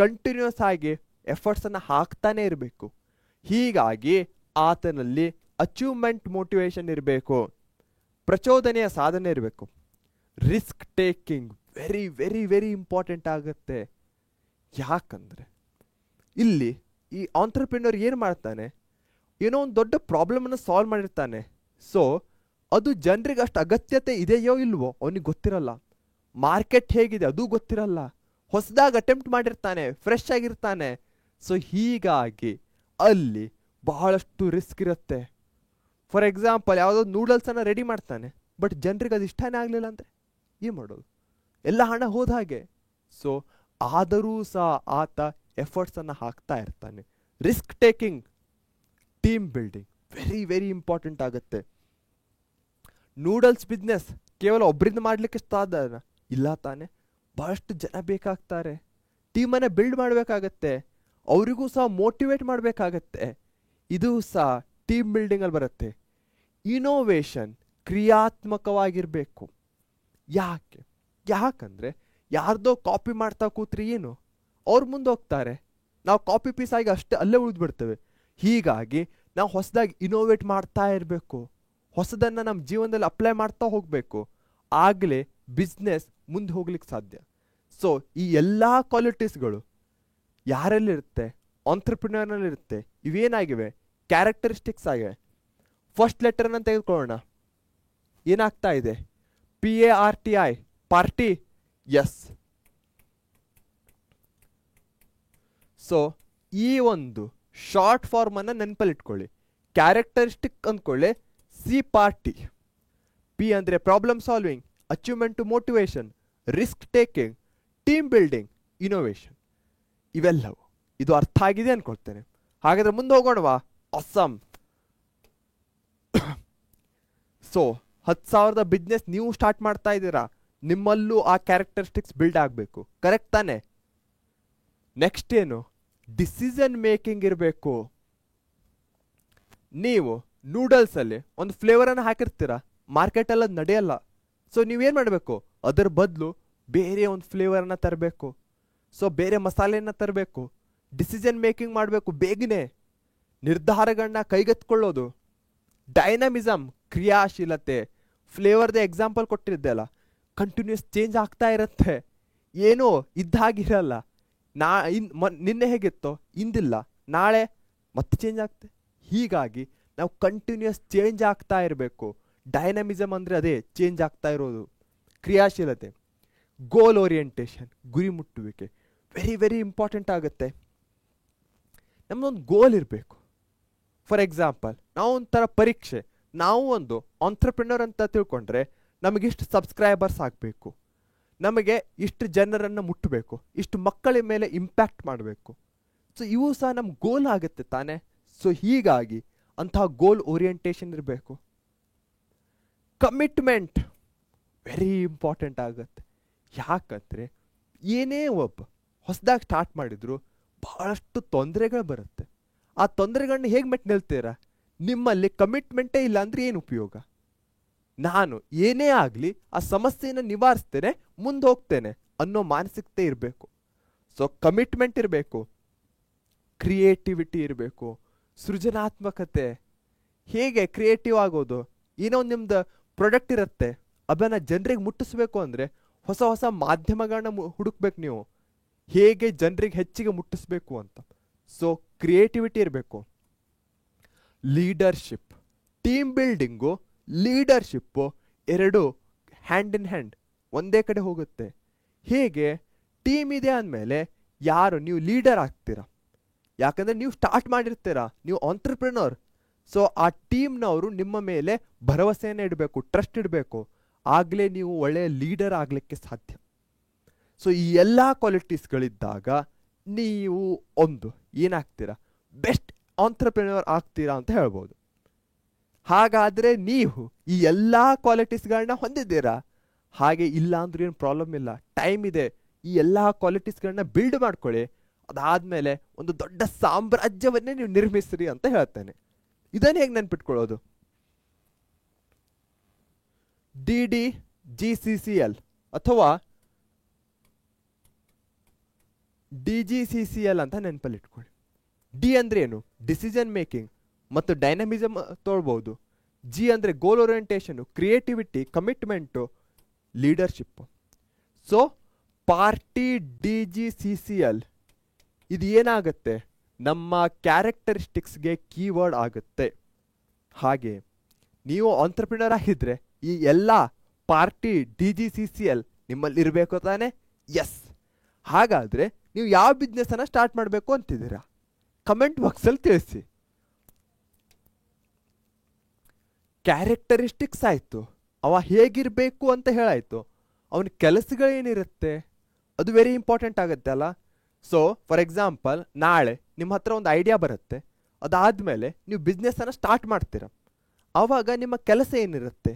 ಕಂಟಿನ್ಯೂಸ್ ಆಗಿ ಎಫರ್ಟ್ಸನ್ನು ಹಾಕ್ತಾನೆ ಇರಬೇಕು. ಹೀಗಾಗಿ ಆತನಲ್ಲಿ ಅಚೀವ್ಮೆಂಟ್ ಮೋಟಿವೇಶನ್ ಇರಬೇಕು, ಪ್ರಚೋದನೆಯ ಸಾಧನೆ ಇರಬೇಕು. Risk taking very very very important ಆಗುತ್ತೆ. ಯಾಕಂದರೆ ಇಲ್ಲಿ ಈ ಆಂಟ್ರಪ್ರಿನರ್ ಏನು ಮಾಡ್ತಾನೆ, ಏನೋ ಒಂದು ದೊಡ್ಡ ಪ್ರಾಬ್ಲಮನ್ನು ಸಾಲ್ವ್ ಮಾಡಿರ್ತಾನೆ. ಸೊ ಅದು ಜನರಿಗೆ ಅಷ್ಟು ಅಗತ್ಯತೆ ಇದೆಯೋ ಇಲ್ವೋ ಅವನಿಗೆ ಗೊತ್ತಿರಲ್ಲ. ಮಾರ್ಕೆಟ್ ಹೇಗಿದೆ ಅದು ಗೊತ್ತಿರಲ್ಲ. ಹೊಸದಾಗಿ ಅಟೆಂಪ್ಟ್ ಮಾಡಿರ್ತಾನೆ, ಫ್ರೆಶ್ ಆಗಿರ್ತಾನೆ. ಸೊ ಹೀಗಾಗಿ ಅಲ್ಲಿ ಬಹಳಷ್ಟು ರಿಸ್ಕ್ ಇರುತ್ತೆ. ಫಾರ್ ಎಕ್ಸಾಂಪಲ್ ಯಾವುದೋ ನೂಡಲ್ಸನ್ನು ರೆಡಿ ಮಾಡ್ತಾನೆ, ಬಟ್ ಜನರಿಗೆ ಅದು ಇಷ್ಟನೇ ಆಗಲಿಲ್ಲ ಅಂದರೆ ಏನು ಮಾಡೋದು? ಎಲ್ಲ ಹಣ ಹೋದ ಹಾಗೆ. ಸೊ ಆದರೂ ಸಹ ಆತ ಎಫರ್ಟ್ಸನ್ನು ಹಾಕ್ತಾ ಇರ್ತಾನೆ. Risk taking, team building very very important ಆಗುತ್ತೆ. ನೂಡಲ್ಸ್ ಬಿಸ್ನೆಸ್ ಕೇವಲ ಒಬ್ಬರಿಂದ ಮಾಡಲಿಕ್ಕೆ ಸಾಧ್ಯ ಇಲ್ಲ ತಾನೆ, ಬಹಳಷ್ಟು ಜನ ಬೇಕಾಗ್ತಾರೆ. ಟೀಮನ್ನು ಬಿಲ್ಡ್ ಮಾಡಬೇಕಾಗತ್ತೆ, ಅವರಿಗೂ ಸಹ ಮೋಟಿವೇಟ್ ಮಾಡಬೇಕಾಗತ್ತೆ. ಇದು ಸಹ ಟೀಮ್ ಬಿಲ್ಡಿಂಗಲ್ಲಿ ಬರುತ್ತೆ. ಇನೋವೇಷನ್ ಕ್ರಿಯಾತ್ಮಕವಾಗಿರಬೇಕು. ಯಾಕಂದರೆ ಯಾರ್ದೋ ಕಾಪಿ ಮಾಡ್ತಾ ಕೂತ್ರಿ ಏನು, ಅವ್ರು ಮುಂದೆ ಹೋಗ್ತಾರೆ, ನಾವು ಕಾಪಿ ಪೀಸ್ ಆಗಿ ಅಷ್ಟೇ ಅಲ್ಲೇ ಉಳಿದ್ಬಿಡ್ತೇವೆ. ಹೀಗಾಗಿ ನಾವು ಹೊಸದಾಗಿ ಇನೋವೇಟ್ ಮಾಡ್ತಾ ಇರಬೇಕು, ಹೊಸದನ್ನು ನಮ್ಮ ಜೀವನದಲ್ಲಿ ಅಪ್ಲೈ ಮಾಡ್ತಾ ಹೋಗಬೇಕು. ಆಗಲೇ ಬಿಸ್ನೆಸ್ ಮುಂದೆ ಹೋಗ್ಲಿಕ್ಕೆ ಸಾಧ್ಯ. ಸೊ ಈ ಎಲ್ಲ ಕ್ವಾಲಿಟೀಸ್ಗಳು ಯಾರಲ್ಲಿರುತ್ತೆ? ಆಂಟ್ರಪ್ರಿನರ್ನಲ್ಲಿರುತ್ತೆ. ಇವೇನಾಗಿವೆ? ಕ್ಯಾರೆಕ್ಟರಿಸ್ಟಿಕ್ಸ್ ಆಗಿವೆ. ಫಸ್ಟ್ ಲೆಟರ್ನ ತೆಗೆದುಕೊಳ್ಳೋಣ. ಏನಾಗ್ತಾ ಇದೆ? PARTI, party. ಎಸ್. ಸೊ ಈ ಒಂದು ಶಾರ್ಟ್ ಫಾರ್ಮನ್ನು ನೆನಪಲ್ಲಿಟ್ಕೊಳ್ಳಿ. ಕ್ಯಾರೆಕ್ಟರಿಸ್ಟಿಕ್ ಅಂದ್ಕೊಳ್ಳಿ ಸಿ ಪಾರ್ಟಿ. ಪಿ ಅಂದರೆ problem solving, achievement to motivation, risk taking, team building, innovation. ಇವೆಲ್ಲವು ಇದು ಅರ್ಥ ಆಗಿದೆ ಅನ್ಕೊಳ್ತೇನೆ. ಹಾಗಾದ್ರೆ ಮುಂದೆ ಹೋಗೋಣವಾ? ಅಸ್ಸಾಂ. ಸೊ 10,000 ಬಿಸ್ನೆಸ್ ನೀವು ಸ್ಟಾರ್ಟ್ ಮಾಡ್ತಾ ಇದ್ದೀರಾ, ನಿಮ್ಮಲ್ಲೂ ಆ ಕ್ಯಾರೆಕ್ಟರಿಸ್ಟಿಕ್ಸ್ ಬಿಲ್ಡ್ ಆಗಬೇಕು. ಕರೆಕ್ಟ್ ತಾನೆ? ನೆಕ್ಸ್ಟ್ ಏನು? ಡಿಸಿಷನ್ ಮೇಕಿಂಗ್ ಇರಬೇಕು. ನೀವು ನೂಡಲ್ಸಲ್ಲಿ ಒಂದು ಫ್ಲೇವರನ್ನು ಹಾಕಿರ್ತೀರಾ, ಮಾರ್ಕೆಟಲ್ಲಿ ಅದು ನಡೆಯಲ್ಲ. ಸೊ ನೀವೇನು ಮಾಡಬೇಕು? ಅದರ ಬದಲು ಬೇರೆ ಒಂದು ಫ್ಲೇವರನ್ನು ತರಬೇಕು. ಸೊ ಬೇರೆ ಮಸಾಲೆಯನ್ನು ತರಬೇಕು. ಡಿಸಿಷನ್ ಮೇಕಿಂಗ್ ಮಾಡಬೇಕು. ಬೇಗನೆ ನಿರ್ಧಾರಗಳನ್ನ ಕೈಗೆತ್ಕೊಳ್ಳೋದು. ಡೈನಮಿಸಮ್, ಕ್ರಿಯಾಶೀಲತೆ. ಫ್ಲೇವರ್ದೇ ಎಕ್ಸಾಂಪಲ್ ಕೊಟ್ಟಿದ್ದೆ ಅಲ್ಲ, ಕಂಟಿನ್ಯೂಸ್ ಚೇಂಜ್ ಆಗ್ತಾ ಇರುತ್ತೆ. ಏನೋ ಇದ್ದಾಗಿರಲ್ಲ. ನಿನ್ನೆ ಹೇಗಿತ್ತೋ ಇಂದಿಲ್ಲ, ನಾಳೆ ಮತ್ತೆ ಚೇಂಜ್ ಆಗ್ತೆ. ಹೀಗಾಗಿ ನಾವು ಕಂಟಿನ್ಯೂಸ್ ಚೇಂಜ್ ಆಗ್ತಾ ಇರಬೇಕು. ಡೈನಮಿಸಮ್ ಅಂದರೆ ಅದೇ ಚೇಂಜ್ ಆಗ್ತಾ ಇರೋದು. ಕ್ರಿಯಾಶೀಲತೆ, ಗೋಲ್ ಓರಿಯೆಂಟೇಷನ್, ಗುರಿ ಮುಟ್ಟುವಿಕೆ ವೆರಿ ವೆರಿ ಇಂಪಾರ್ಟೆಂಟ್ ಆಗುತ್ತೆ. ನಮ್ಮದೊಂದು ಗೋಲ್ ಇರಬೇಕು. ಫಾರ್ ಎಕ್ಸಾಂಪಲ್ ನಾವು ಒಂಥರ ಪರೀಕ್ಷೆ, ನಾವು ಒಂದು ಆಂಟ್ರಪ್ರಿನರ್ ಅಂತ ತಿಳ್ಕೊಂಡ್ರೆ ನಮಗಿಷ್ಟು ಸಬ್ಸ್ಕ್ರೈಬರ್ಸ್ ಆಗಬೇಕು, ನಮಗೆ ಇಷ್ಟು ಜನರನ್ನು ಮುಟ್ಟಬೇಕು, ಇಷ್ಟು ಮಕ್ಕಳ ಮೇಲೆ ಇಂಪ್ಯಾಕ್ಟ್ ಮಾಡಬೇಕು. ಸೊ ಇವು ಸಹ ನಮ್ಮ ಗೋಲ್ ಆಗುತ್ತೆ ತಾನೆ. ಸೊ ಹೀಗಾಗಿ ಅಂತಹ ಗೋಲ್ ಓರಿಯೆಂಟೇಷನ್ ಇರಬೇಕು. ಕಮಿಟ್ಮೆಂಟ್ ವೆರಿ ಇಂಪಾರ್ಟೆಂಟ್ ಆಗುತ್ತೆ. ಯಾಕಂದರೆ ಏನೇ ಒಬ್ಬ ಹೊಸದಾಗಿ ಸ್ಟಾರ್ಟ್ ಮಾಡಿದ್ರು ಬಹಳಷ್ಟು ತೊಂದರೆಗಳು ಬರುತ್ತೆ. ಆ ತೊಂದರೆಗಳನ್ನ ಹೇಗೆ ಮೆಟ್ಟು ನಿಲ್ತೀರಾ? ನಿಮ್ಮಲ್ಲಿ ಕಮಿಟ್ಮೆಂಟೇ ಇಲ್ಲ ಅಂದರೆ ಏನು ಉಪಯೋಗ? ನಾನು ಏನೇ ಆಗಲಿ ಆ ಸಮಸ್ಯೆಯನ್ನು ನಿವಾರಿಸ್ತೇನೆ, ಮುಂದೆ ಹೋಗ್ತೇನೆ ಅನ್ನೋ ಮಾನಸಿಕತೆ ಇರಬೇಕು. ಸೊ ಕಮಿಟ್ಮೆಂಟ್ ಇರಬೇಕು, ಕ್ರಿಯೇಟಿವಿಟಿ ಇರಬೇಕು, ಸೃಜನಾತ್ಮಕತೆ. ಹೇಗೆ ಕ್ರಿಯೇಟಿವ್ ಆಗೋದು? ಏನೋ ನಿಮ್ದು ಪ್ರಾಡಕ್ಟ್ ಇರುತ್ತೆ, ಅದನ್ನು ಜನರಿಗೆ ಮುಟ್ಟಿಸ್ಬೇಕು ಅಂದರೆ ಹೊಸ ಹೊಸ ಮಾಧ್ಯಮಗಳನ್ನ ಹುಡುಕ್ಬೇಕು ನೀವು, ಹೇಗೆ ಜನರಿಗೆ ಹೆಚ್ಚಿಗೆ ಮುಟ್ಟಿಸ್ಬೇಕು ಅಂತ. ಸೊ ಕ್ರಿಯೇಟಿವಿಟಿ ಇರಬೇಕು. ಲೀಡರ್ಶಿಪ್, ಟೀಮ್ ಬಿಲ್ಡಿಂಗು ಲೀಡರ್ಶಿಪ್ಪು ಎರಡು ಹ್ಯಾಂಡ್ ಇನ್ ಹ್ಯಾಂಡ್ ಒಂದೇ ಕಡೆ ಹೋಗುತ್ತೆ. ಹೇಗೆ? ಟೀಮ್ ಇದೆ ಅಂದಮೇಲೆ ಯಾರು ನೀವು ಲೀಡರ್ ಆಗ್ತೀರಾ, ಯಾಕಂದರೆ ನೀವು ಸ್ಟಾರ್ಟ್ ಮಾಡಿರ್ತೀರಾ, ನೀವು ಆಂಟ್ರಪ್ರಿನರ್. ಸೊ ಆ ಟೀಮ್ನವರು ನಿಮ್ಮ ಮೇಲೆ ಭರವಸೆಯನ್ನು ಇಡಬೇಕು, ಟ್ರಸ್ಟ್ ಇಡಬೇಕು. ಆಗಲೇ ನೀವು ಒಳ್ಳೆಯ ಲೀಡರ್ ಆಗಲಿಕ್ಕೆ ಸಾಧ್ಯ. ಸೊ ಈ ಎಲ್ಲ ಕ್ವಾಲಿಟೀಸ್ಗಳಿದ್ದಾಗ ನೀವು ಒಂದು ಏನಾಗ್ತೀರಾ? ಬೆಸ್ಟ್ ಆಂಟ್ರಪ್ರಿನರ್ ಆಗ್ತೀರಾ ಅಂತ ಹೇಳ್ಬೋದು. ಹಾಗಾದರೆ ನೀವು ಈ ಎಲ್ಲ ಕ್ವಾಲಿಟೀಸ್ಗಳನ್ನ ಹೊಂದಿದ್ದೀರಾ? ಹಾಗೆ ಇಲ್ಲ ಅಂದ್ರೆ ಏನು ಪ್ರಾಬ್ಲಮ್ ಇಲ್ಲ, ಟೈಮ್ ಇದೆ. ಈ ಎಲ್ಲ ಕ್ವಾಲಿಟೀಸ್ಗಳನ್ನ ಬಿಲ್ಡ್ ಮಾಡ್ಕೊಳ್ಳಿ. ಅದಾದಮೇಲೆ ಒಂದು ದೊಡ್ಡ ಸಾಮ್ರಾಜ್ಯವನ್ನೇ ನೀವು ನಿರ್ಮಿಸ್ರಿ ಅಂತ ಹೇಳ್ತೇನೆ. ಇದನ್ನು ಹೇಗೆ ನೆನ್ಪಿಟ್ಕೊಳ್ಳೋದು? DDGCCL ಅಥವಾ DGCCL ಅಂತ ನೆನಪಲ್ಲಿಟ್ಕೊಳ್ಳಿ. ಡಿ ಅಂದರೆ ಏನು? ಡಿಸಿಷನ್ ಮೇಕಿಂಗ್ ಮತ್ತು ಡೈನಮಿಸಮ್ ತೋಳ್ಬೋದು. ಜಿ ಅಂದರೆ goal orientation, creativity, commitment, leadership. So party DGCCL ಇದು ಏನಾಗುತ್ತೆ? ನಮ್ಮ ಕ್ಯಾರೆಕ್ಟರಿಸ್ಟಿಕ್ಸ್ಗೆ ಕೀವರ್ಡ್ ಆಗುತ್ತೆ. ಹಾಗೆ ನೀವು ಆಂಟ್ರಪ್ರಿನರ್ ಆಗಿದ್ರೆ ಈ ಎಲ್ಲ ಪಾರ್ಟಿ DGCCL ನಿಮ್ಮಲ್ಲಿ ಇರಬೇಕು ತಾನೆ? ಎಸ್. ಹಾಗಾದರೆ ನೀವು ಯಾವ ಬಿಸ್ನೆಸ್ಸನ್ನು ಸ್ಟಾರ್ಟ್ ಮಾಡಬೇಕು ಅಂತಿದ್ದೀರಾ? ಕಮೆಂಟ್ ಬಾಕ್ಸಲ್ಲಿ ತಿಳಿಸಿ. ಕ್ಯಾರೆಕ್ಟರಿಸ್ಟಿಕ್ಸ್ ಆಯಿತು, ಅವ ಹೇಗಿರಬೇಕು ಅಂತ ಹೇಳಾಯಿತು. ಅವನ ಕೆಲಸಗಳೇನಿರುತ್ತೆ ಅದು ವೆರಿ ಇಂಪಾರ್ಟೆಂಟ್ ಆಗುತ್ತೆ ಅಲ್ಲ. ಸೊ ಫಾರ್ ಎಕ್ಸಾಂಪಲ್, ನಾಳೆ ನಿಮ್ಮ ಹತ್ರ ಒಂದು ಐಡಿಯಾ ಬರುತ್ತೆ, ಅದಾದಮೇಲೆ ನೀವು ಬಿಸ್ನೆಸ್ಸನ್ನು ಸ್ಟಾರ್ಟ್ ಮಾಡ್ತೀರ. ಆವಾಗ ನಿಮ್ಮ ಕೆಲಸ ಏನಿರುತ್ತೆ?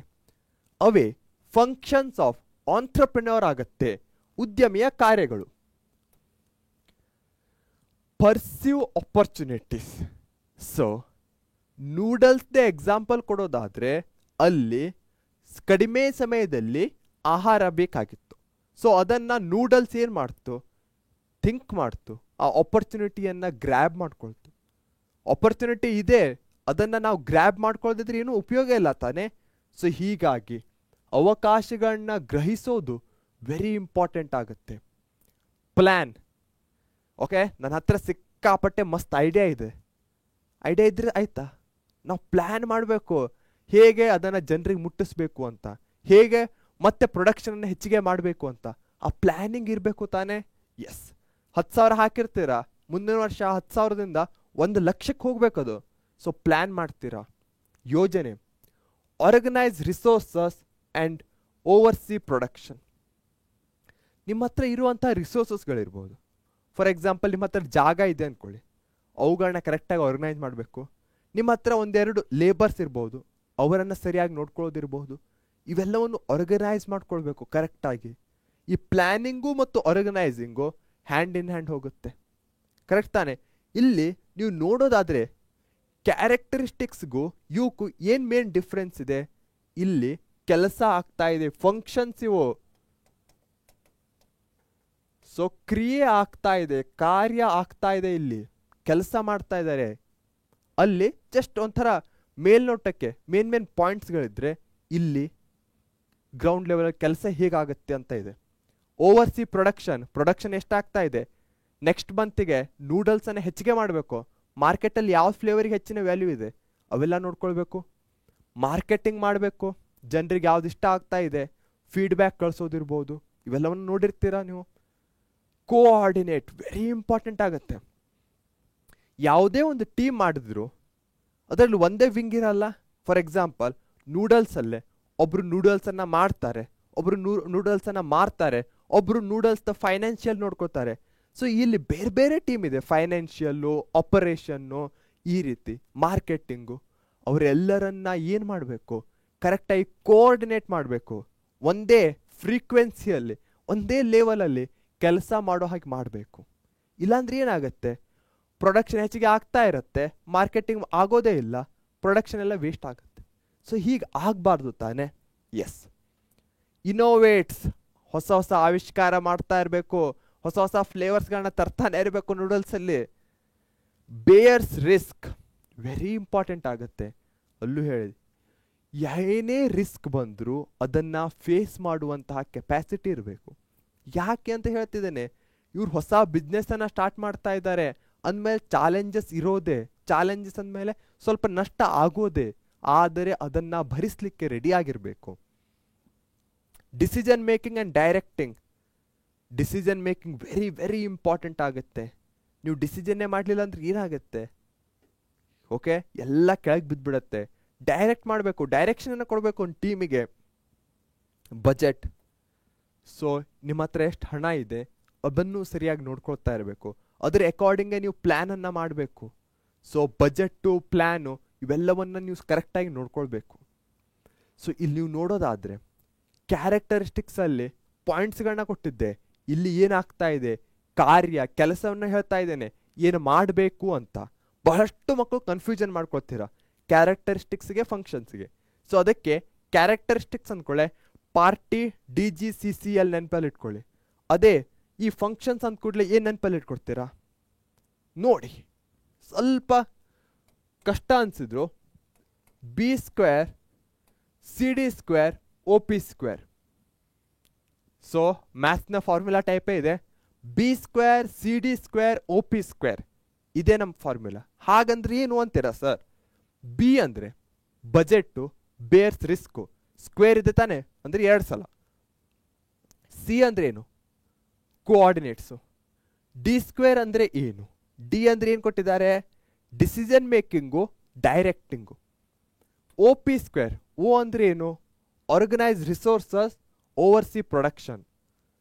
ಅವೇ ಫಂಕ್ಷನ್ಸ್ ಆಫ್ ಆಂಟ್ರಪ್ರಿನರ್ ಆಗುತ್ತೆ, ಉದ್ಯಮಿಯ ಕಾರ್ಯಗಳು. Pursue opportunities. ಸೊ ನೂಡಲ್ಸ್ದೇ ಎಕ್ಸಾಂಪಲ್ ಕೊಡೋದಾದರೆ, ಅಲ್ಲಿ ಕಡಿಮೆ ಸಮಯದಲ್ಲಿ ಆಹಾರ ಬೇಕಾಗಿತ್ತು. ಸೊ ಅದನ್ನು ನೂಡಲ್ಸ್ ಏನು ಮಾಡ್ತು? ಥಿಂಕ್ ಮಾಡ್ತು, ಆ ಆಪರ್ಚುನಿಟಿಯನ್ನು ಗ್ರ್ಯಾಬ್ ಮಾಡ್ಕೊಳ್ತು. ಆಪರ್ಚುನಿಟಿ ಇದೆ, ಅದನ್ನು ನಾವು ಗ್ರ್ಯಾಬ್ ಮಾಡ್ಕೊಳ್ದಿದ್ರೆ ಏನೂ ಉಪಯೋಗ ಇಲ್ಲ ತಾನೇ. ಸೊ ಹೀಗಾಗಿ ಅವಕಾಶಗಳನ್ನ ಗ್ರಹಿಸೋದು ವೆರಿ ಇಂಪಾರ್ಟೆಂಟ್ ಆಗುತ್ತೆ. ಪ್ಲ್ಯಾನ್. ಓಕೆ, ನನ್ನ ಹತ್ರ ಸಿಕ್ಕಾಪಟ್ಟೆ ಮಸ್ತ್ ಐಡಿಯಾ ಇದ್ರೆ ಆಯಿತಾ? ನಾವು ಪ್ಲ್ಯಾನ್ ಮಾಡಬೇಕು, ಹೇಗೆ ಅದನ್ನು ಜನರಿಗೆ ಮುಟ್ಟಿಸ್ಬೇಕು ಅಂತ, ಹೇಗೆ ಮತ್ತೆ ಪ್ರೊಡಕ್ಷನನ್ನು ಹೆಚ್ಚಿಗೆ ಮಾಡಬೇಕು ಅಂತ. ಆ ಪ್ಲ್ಯಾನಿಂಗ್ ಇರಬೇಕು ತಾನೇ. ಎಸ್. 10,000 ಹಾಕಿರ್ತೀರಾ, ಮುಂದಿನ ವರ್ಷ 10,000ದಿಂದ 1,00,000ಕ್ಕೆ ಹೋಗ್ಬೇಕದು. ಸೊ ಪ್ಲ್ಯಾನ್ ಮಾಡ್ತೀರಾ. ಯೋಜನೆ. Organise resources and overseas production. ನಿಮ್ಮ ಹತ್ರ ಇರುವಂಥ ರಿಸೋರ್ಸಸ್ಗಳಿರ್ಬೋದು. ಫಾರ್ ಎಕ್ಸಾಂಪಲ್, ನಿಮ್ಮ ಹತ್ರ ಜಾಗ ಇದೆ ಅಂದ್ಕೊಳ್ಳಿ, ಅವುಗಳನ್ನ ಕರೆಕ್ಟಾಗಿ ಆರ್ಗನೈಸ್ ಮಾಡಬೇಕು. ನಿಮ್ಮ ಹತ್ರ ಒಂದೆರಡು ಲೇಬರ್ಸ್ ಇರ್ಬೋದು, ಅವರನ್ನು ಸರಿಯಾಗಿ ನೋಡ್ಕೊಳ್ಳೋದಿರ್ಬೋದು. ಇವೆಲ್ಲವನ್ನು ಆರ್ಗನೈಸ್ ಮಾಡ್ಕೊಳ್ಬೇಕು ಕರೆಕ್ಟಾಗಿ. ಈ ಪ್ಲ್ಯಾನಿಂಗು ಮತ್ತು ಆರ್ಗನೈಸಿಂಗು ಹ್ಯಾಂಡ್ ಇನ್ ಹ್ಯಾಂಡ್ ಹೋಗುತ್ತೆ. ಕರೆಕ್ಟ್ ತಾನೆ? ಇಲ್ಲಿ ನೀವು ನೋಡೋದಾದರೆ ಕ್ಯಾರೆಕ್ಟರಿಸ್ಟಿಕ್ಸ್ಗೂ ಇವಕ್ಕೂ ಏನು ಮೇನ್ ಡಿಫ್ರೆನ್ಸ್ ಇದೆ? ಇಲ್ಲಿ ಕೆಲಸ ಆಗ್ತಾ ಇದೆ, ಫಂಕ್ಷನ್ಸ್ ಇವು. ಸೊ ಕ್ರಿಯೆ ಆಗ್ತಾ ಇದೆ, ಕಾರ್ಯ ಆಗ್ತಾ ಇದೆ, ಇಲ್ಲಿ ಕೆಲಸ ಮಾಡ್ತಾ ಇದ್ದಾರೆ. ಅಲ್ಲಿ ಜಸ್ಟ್ ಒಂಥರ ಮೇಲ್ನೋಟಕ್ಕೆ ಮೇನ್ ಪಾಯಿಂಟ್ಸ್ಗಳಿದ್ರೆ, ಇಲ್ಲಿ ಗ್ರೌಂಡ್ ಲೆವೆಲ್ ಕೆಲಸ ಹೇಗಾಗುತ್ತೆ ಅಂತ ಇದೆ. ಓವರ್ಸಿ ಪ್ರೊಡಕ್ಷನ್ ಎಷ್ಟಾಗ್ತಾ ಇದೆ, ನೆಕ್ಸ್ಟ್ ಮಂತಿಗೆ ನೂಡಲ್ಸನ್ನು ಹೆಚ್ಚಿಗೆ ಮಾಡಬೇಕು, ಮಾರ್ಕೆಟಲ್ಲಿ ಯಾವ ಫ್ಲೇವರಿಗೆ ಹೆಚ್ಚಿನ ವ್ಯಾಲ್ಯೂ ಇದೆ ಅವೆಲ್ಲ ನೋಡ್ಕೊಳ್ಬೇಕು. ಮಾರ್ಕೆಟಿಂಗ್ ಮಾಡಬೇಕು, ಜನರಿಗೆ ಯಾವ್ದು ಇಷ್ಟ ಆಗ್ತಾ ಇದೆ, ಫೀಡ್ಬ್ಯಾಕ್ ಕಳಿಸೋದಿರ್ಬೋದು, ಇವೆಲ್ಲವನ್ನು ನೋಡಿರ್ತೀರಾ ನೀವು. ಕೋಆರ್ಡಿನೇಟ್ ವೆರಿ ಇಂಪಾರ್ಟೆಂಟ್ ಆಗುತ್ತೆ. ಯಾವುದೇ ಒಂದು ಟೀಮ್ ಮಾಡಿದ್ರು ಅದರಲ್ಲಿ ಒಂದೇ ವಿಂಗ್ ಇರಲ್ಲ. ಫಾರ್ ಎಕ್ಸಾಂಪಲ್, ನೂಡಲ್ಸಲ್ಲೇ ಒಬ್ಬರು ನೂಡಲ್ಸನ್ನು ಮಾಡ್ತಾರೆ, ಒಬ್ಬರು ನೂಡಲ್ಸನ್ನು ಮಾರ್ತಾರೆ, ಒಬ್ಬರು ನೂಡಲ್ಸ್ದ ಫೈನಾನ್ಷಿಯಲ್ ನೋಡ್ಕೋತಾರೆ. ಸೊ ಇಲ್ಲಿ ಬೇರೆ ಬೇರೆ ಟೀಮ್ ಇದೆ, ಫೈನಾನ್ಷಿಯಲ್ಲು, ಆಪರೇಷನ್ನು, ಈ ರೀತಿ ಮಾರ್ಕೆಟಿಂಗು. ಅವರೆಲ್ಲರನ್ನ ಏನು ಮಾಡಬೇಕು? ಕರೆಕ್ಟಾಗಿ ಕೋಆರ್ಡಿನೇಟ್ ಮಾಡಬೇಕು. ಒಂದೇ ಫ್ರೀಕ್ವೆನ್ಸಿಯಲ್ಲಿ, ಒಂದೇ ಲೆವೆಲಲ್ಲಿ ಕೆಲಸ ಮಾಡೋ ಹಾಗೆ ಮಾಡಬೇಕು. ಇಲ್ಲಾಂದ್ರೆ ಏನಾಗುತ್ತೆ? ಪ್ರೊಡಕ್ಷನ್ ಹೆಚ್ಚಿಗೆ ಆಗ್ತಾ ಇರುತ್ತೆ, ಮಾರ್ಕೆಟಿಂಗ್ ಆಗೋದೇ ಇಲ್ಲ, ಪ್ರೊಡಕ್ಷನ್ ಎಲ್ಲ ವೇಸ್ಟ್ ಆಗುತ್ತೆ. ಸೊ ಹೀಗೆ ಆಗಬಾರ್ದು ತಾನೆ. ಎಸ್. ಇನೋವೇಟ್ಸ್. ಹೊಸ ಹೊಸ ಆವಿಷ್ಕಾರ ಮಾಡ್ತಾ ಇರಬೇಕು, ಹೊಸ ಹೊಸ ಫ್ಲೇವರ್ಸ್ಗಳನ್ನ ತರ್ತಾನೆ ಇರಬೇಕು ನೂಡಲ್ಸಲ್ಲಿ. ಬೇಯರ್ಸ್ ರಿಸ್ಕ್ ವೆರಿ ಇಂಪಾರ್ಟೆಂಟ್ ಆಗುತ್ತೆ. ಅಲ್ಲೂ ಹೇಳಿದೆ, ಏನೇ ರಿಸ್ಕ್ ಬಂದರೂ ಅದನ್ನು ಫೇಸ್ ಮಾಡುವಂತಹ ಕೆಪಾಸಿಟಿ ಇರಬೇಕು. ಯಾಕೆ ಅಂತ ಹೇಳ್ತಿದ್ದೇನೆ, ಇವ್ರು ಹೊಸ ಬಿಸ್ನೆಸ್ಸನ್ನು ಸ್ಟಾರ್ಟ್ ಮಾಡ್ತಾ ಇದ್ದಾರೆ ಅಂದಮೇಲೆ ಚಾಲೆಂಜಸ್ ಇರೋದೇ. ಚಾಲೆಂಜಸ್ ಅಂದಮೇಲೆ ಸ್ವಲ್ಪ ನಷ್ಟ ಆಗೋದೇ, ಆದರೆ ಅದನ್ನು ಭರಿಸಲಿಕ್ಕೆ ರೆಡಿ ಆಗಿರಬೇಕು. Decision making and directing. Decision making very very important ಆಗುತ್ತೆ. ನೀವು ಡಿಸಿಷನ್ನೇ ಮಾಡಲಿಲ್ಲ ಅಂದ್ರೆ ಏನಾಗುತ್ತೆ? ಓಕೆ, ಎಲ್ಲ ಕೆಳಗೆ ಬಿದ್ದುಬಿಡತ್ತೆ. ಡೈರೆಕ್ಟ್ ಮಾಡಬೇಕು, ಡೈರೆಕ್ಷನನ್ನು ಕೊಡಬೇಕು ಒಂದು ಟೀಮಿಗೆ. ಬಜೆಟ್. ಸೊ ನಿಮ್ಮ ಹತ್ರ ಎಷ್ಟು ಹಣ ಇದೆ ಅದನ್ನು ಸರಿಯಾಗಿ ನೋಡ್ಕೊಳ್ತಾ ಇರಬೇಕು, ಅದರ ಅಕಾರ್ಡಿಂಗೇ ನೀವು ಪ್ಲ್ಯಾನನ್ನು ಮಾಡಬೇಕು. ಸೊ ಬಜೆಟ್ಟು, ಪ್ಲ್ಯಾನು ಇವೆಲ್ಲವನ್ನು ನೀವು ಕರೆಕ್ಟಾಗಿ ನೋಡ್ಕೊಳ್ಬೇಕು. ಸೊ ಇಲ್ಲಿ ನೀವು ನೋಡೋದಾದರೆ ಕ್ಯಾರೆಕ್ಟರಿಸ್ಟಿಕ್ಸಲ್ಲಿ ಪಾಯಿಂಟ್ಸ್ಗಳನ್ನ ಕೊಟ್ಟಿದ್ದೆ. ಇಲ್ಲಿ ಏನಾಗ್ತಾ ಇದೆ, ಕಾರ್ಯ, ಕೆಲಸವನ್ನು ಹೇಳ್ತಾ ಇದ್ದೇನೆ, ಏನು ಮಾಡಬೇಕು ಅಂತ. ಬಹಳಷ್ಟು ಮಕ್ಕಳು ಕನ್ಫ್ಯೂಷನ್ ಮಾಡ್ಕೊಳ್ತೀರಾ ಕ್ಯಾರೆಕ್ಟರಿಸ್ಟಿಕ್ಸ್ಗೆ, ಫಂಕ್ಷನ್ಸ್ಗೆ. ಸೊ ಅದಕ್ಕೆ ಕ್ಯಾರೆಕ್ಟರಿಸ್ಟಿಕ್ಸ್ ಅಂದ್ಕೊಳ್ಳೆ ಪಾರ್ಟಿ DGCCL ನೆನಪಲ್ಲಿ ಇಟ್ಕೊಳ್ಳಿ. ಅದೇ ಈ ಫಂಕ್ಷನ್ಸ್ ಅಂದ್ಕೂಡ್ಲೆ ಏನು ನೆನಪಲ್ಲಿ ಇಟ್ಕೊಡ್ತೀರಾ ನೋಡಿ. ಸ್ವಲ್ಪ ಕಷ್ಟ ಅನಿಸಿದ್ರು B² CD² OP². So ಮ್ಯಾಥ್ಸ್ನ formula ಟೈಪೇ ಇದೆ, B² CD² OP². ಇದೇ ನಮ್ಮ ಫಾರ್ಮುಲಾ. ಹಾಗಂದ್ರೆ ಏನು ಅಂತೀರಾ ಸರ್? ಬಿ ಅಂದರೆ ಬಜೆಟ್ಟು, ಬೇರ್ಸ್ ರಿಸ್ಕು, ಸ್ಕ್ವೇರ್ ಇದೆ ತಾನೆ ಅಂದರೆ 2 ಸಲ. ಸಿ ಅಂದರೆ ಏನು? ಕೋಆರ್ಡಿನೇಟ್ಸು. ಡಿ ಸ್ಕ್ವೇರ್ ಅಂದರೆ ಏನು? ಡಿ ಅಂದರೆ ಏನು ಕೊಟ್ಟಿದ್ದಾರೆ? Decision making, directing. O P square, O ಅಂದರೆ ಏನು? Organise resources, oversee production.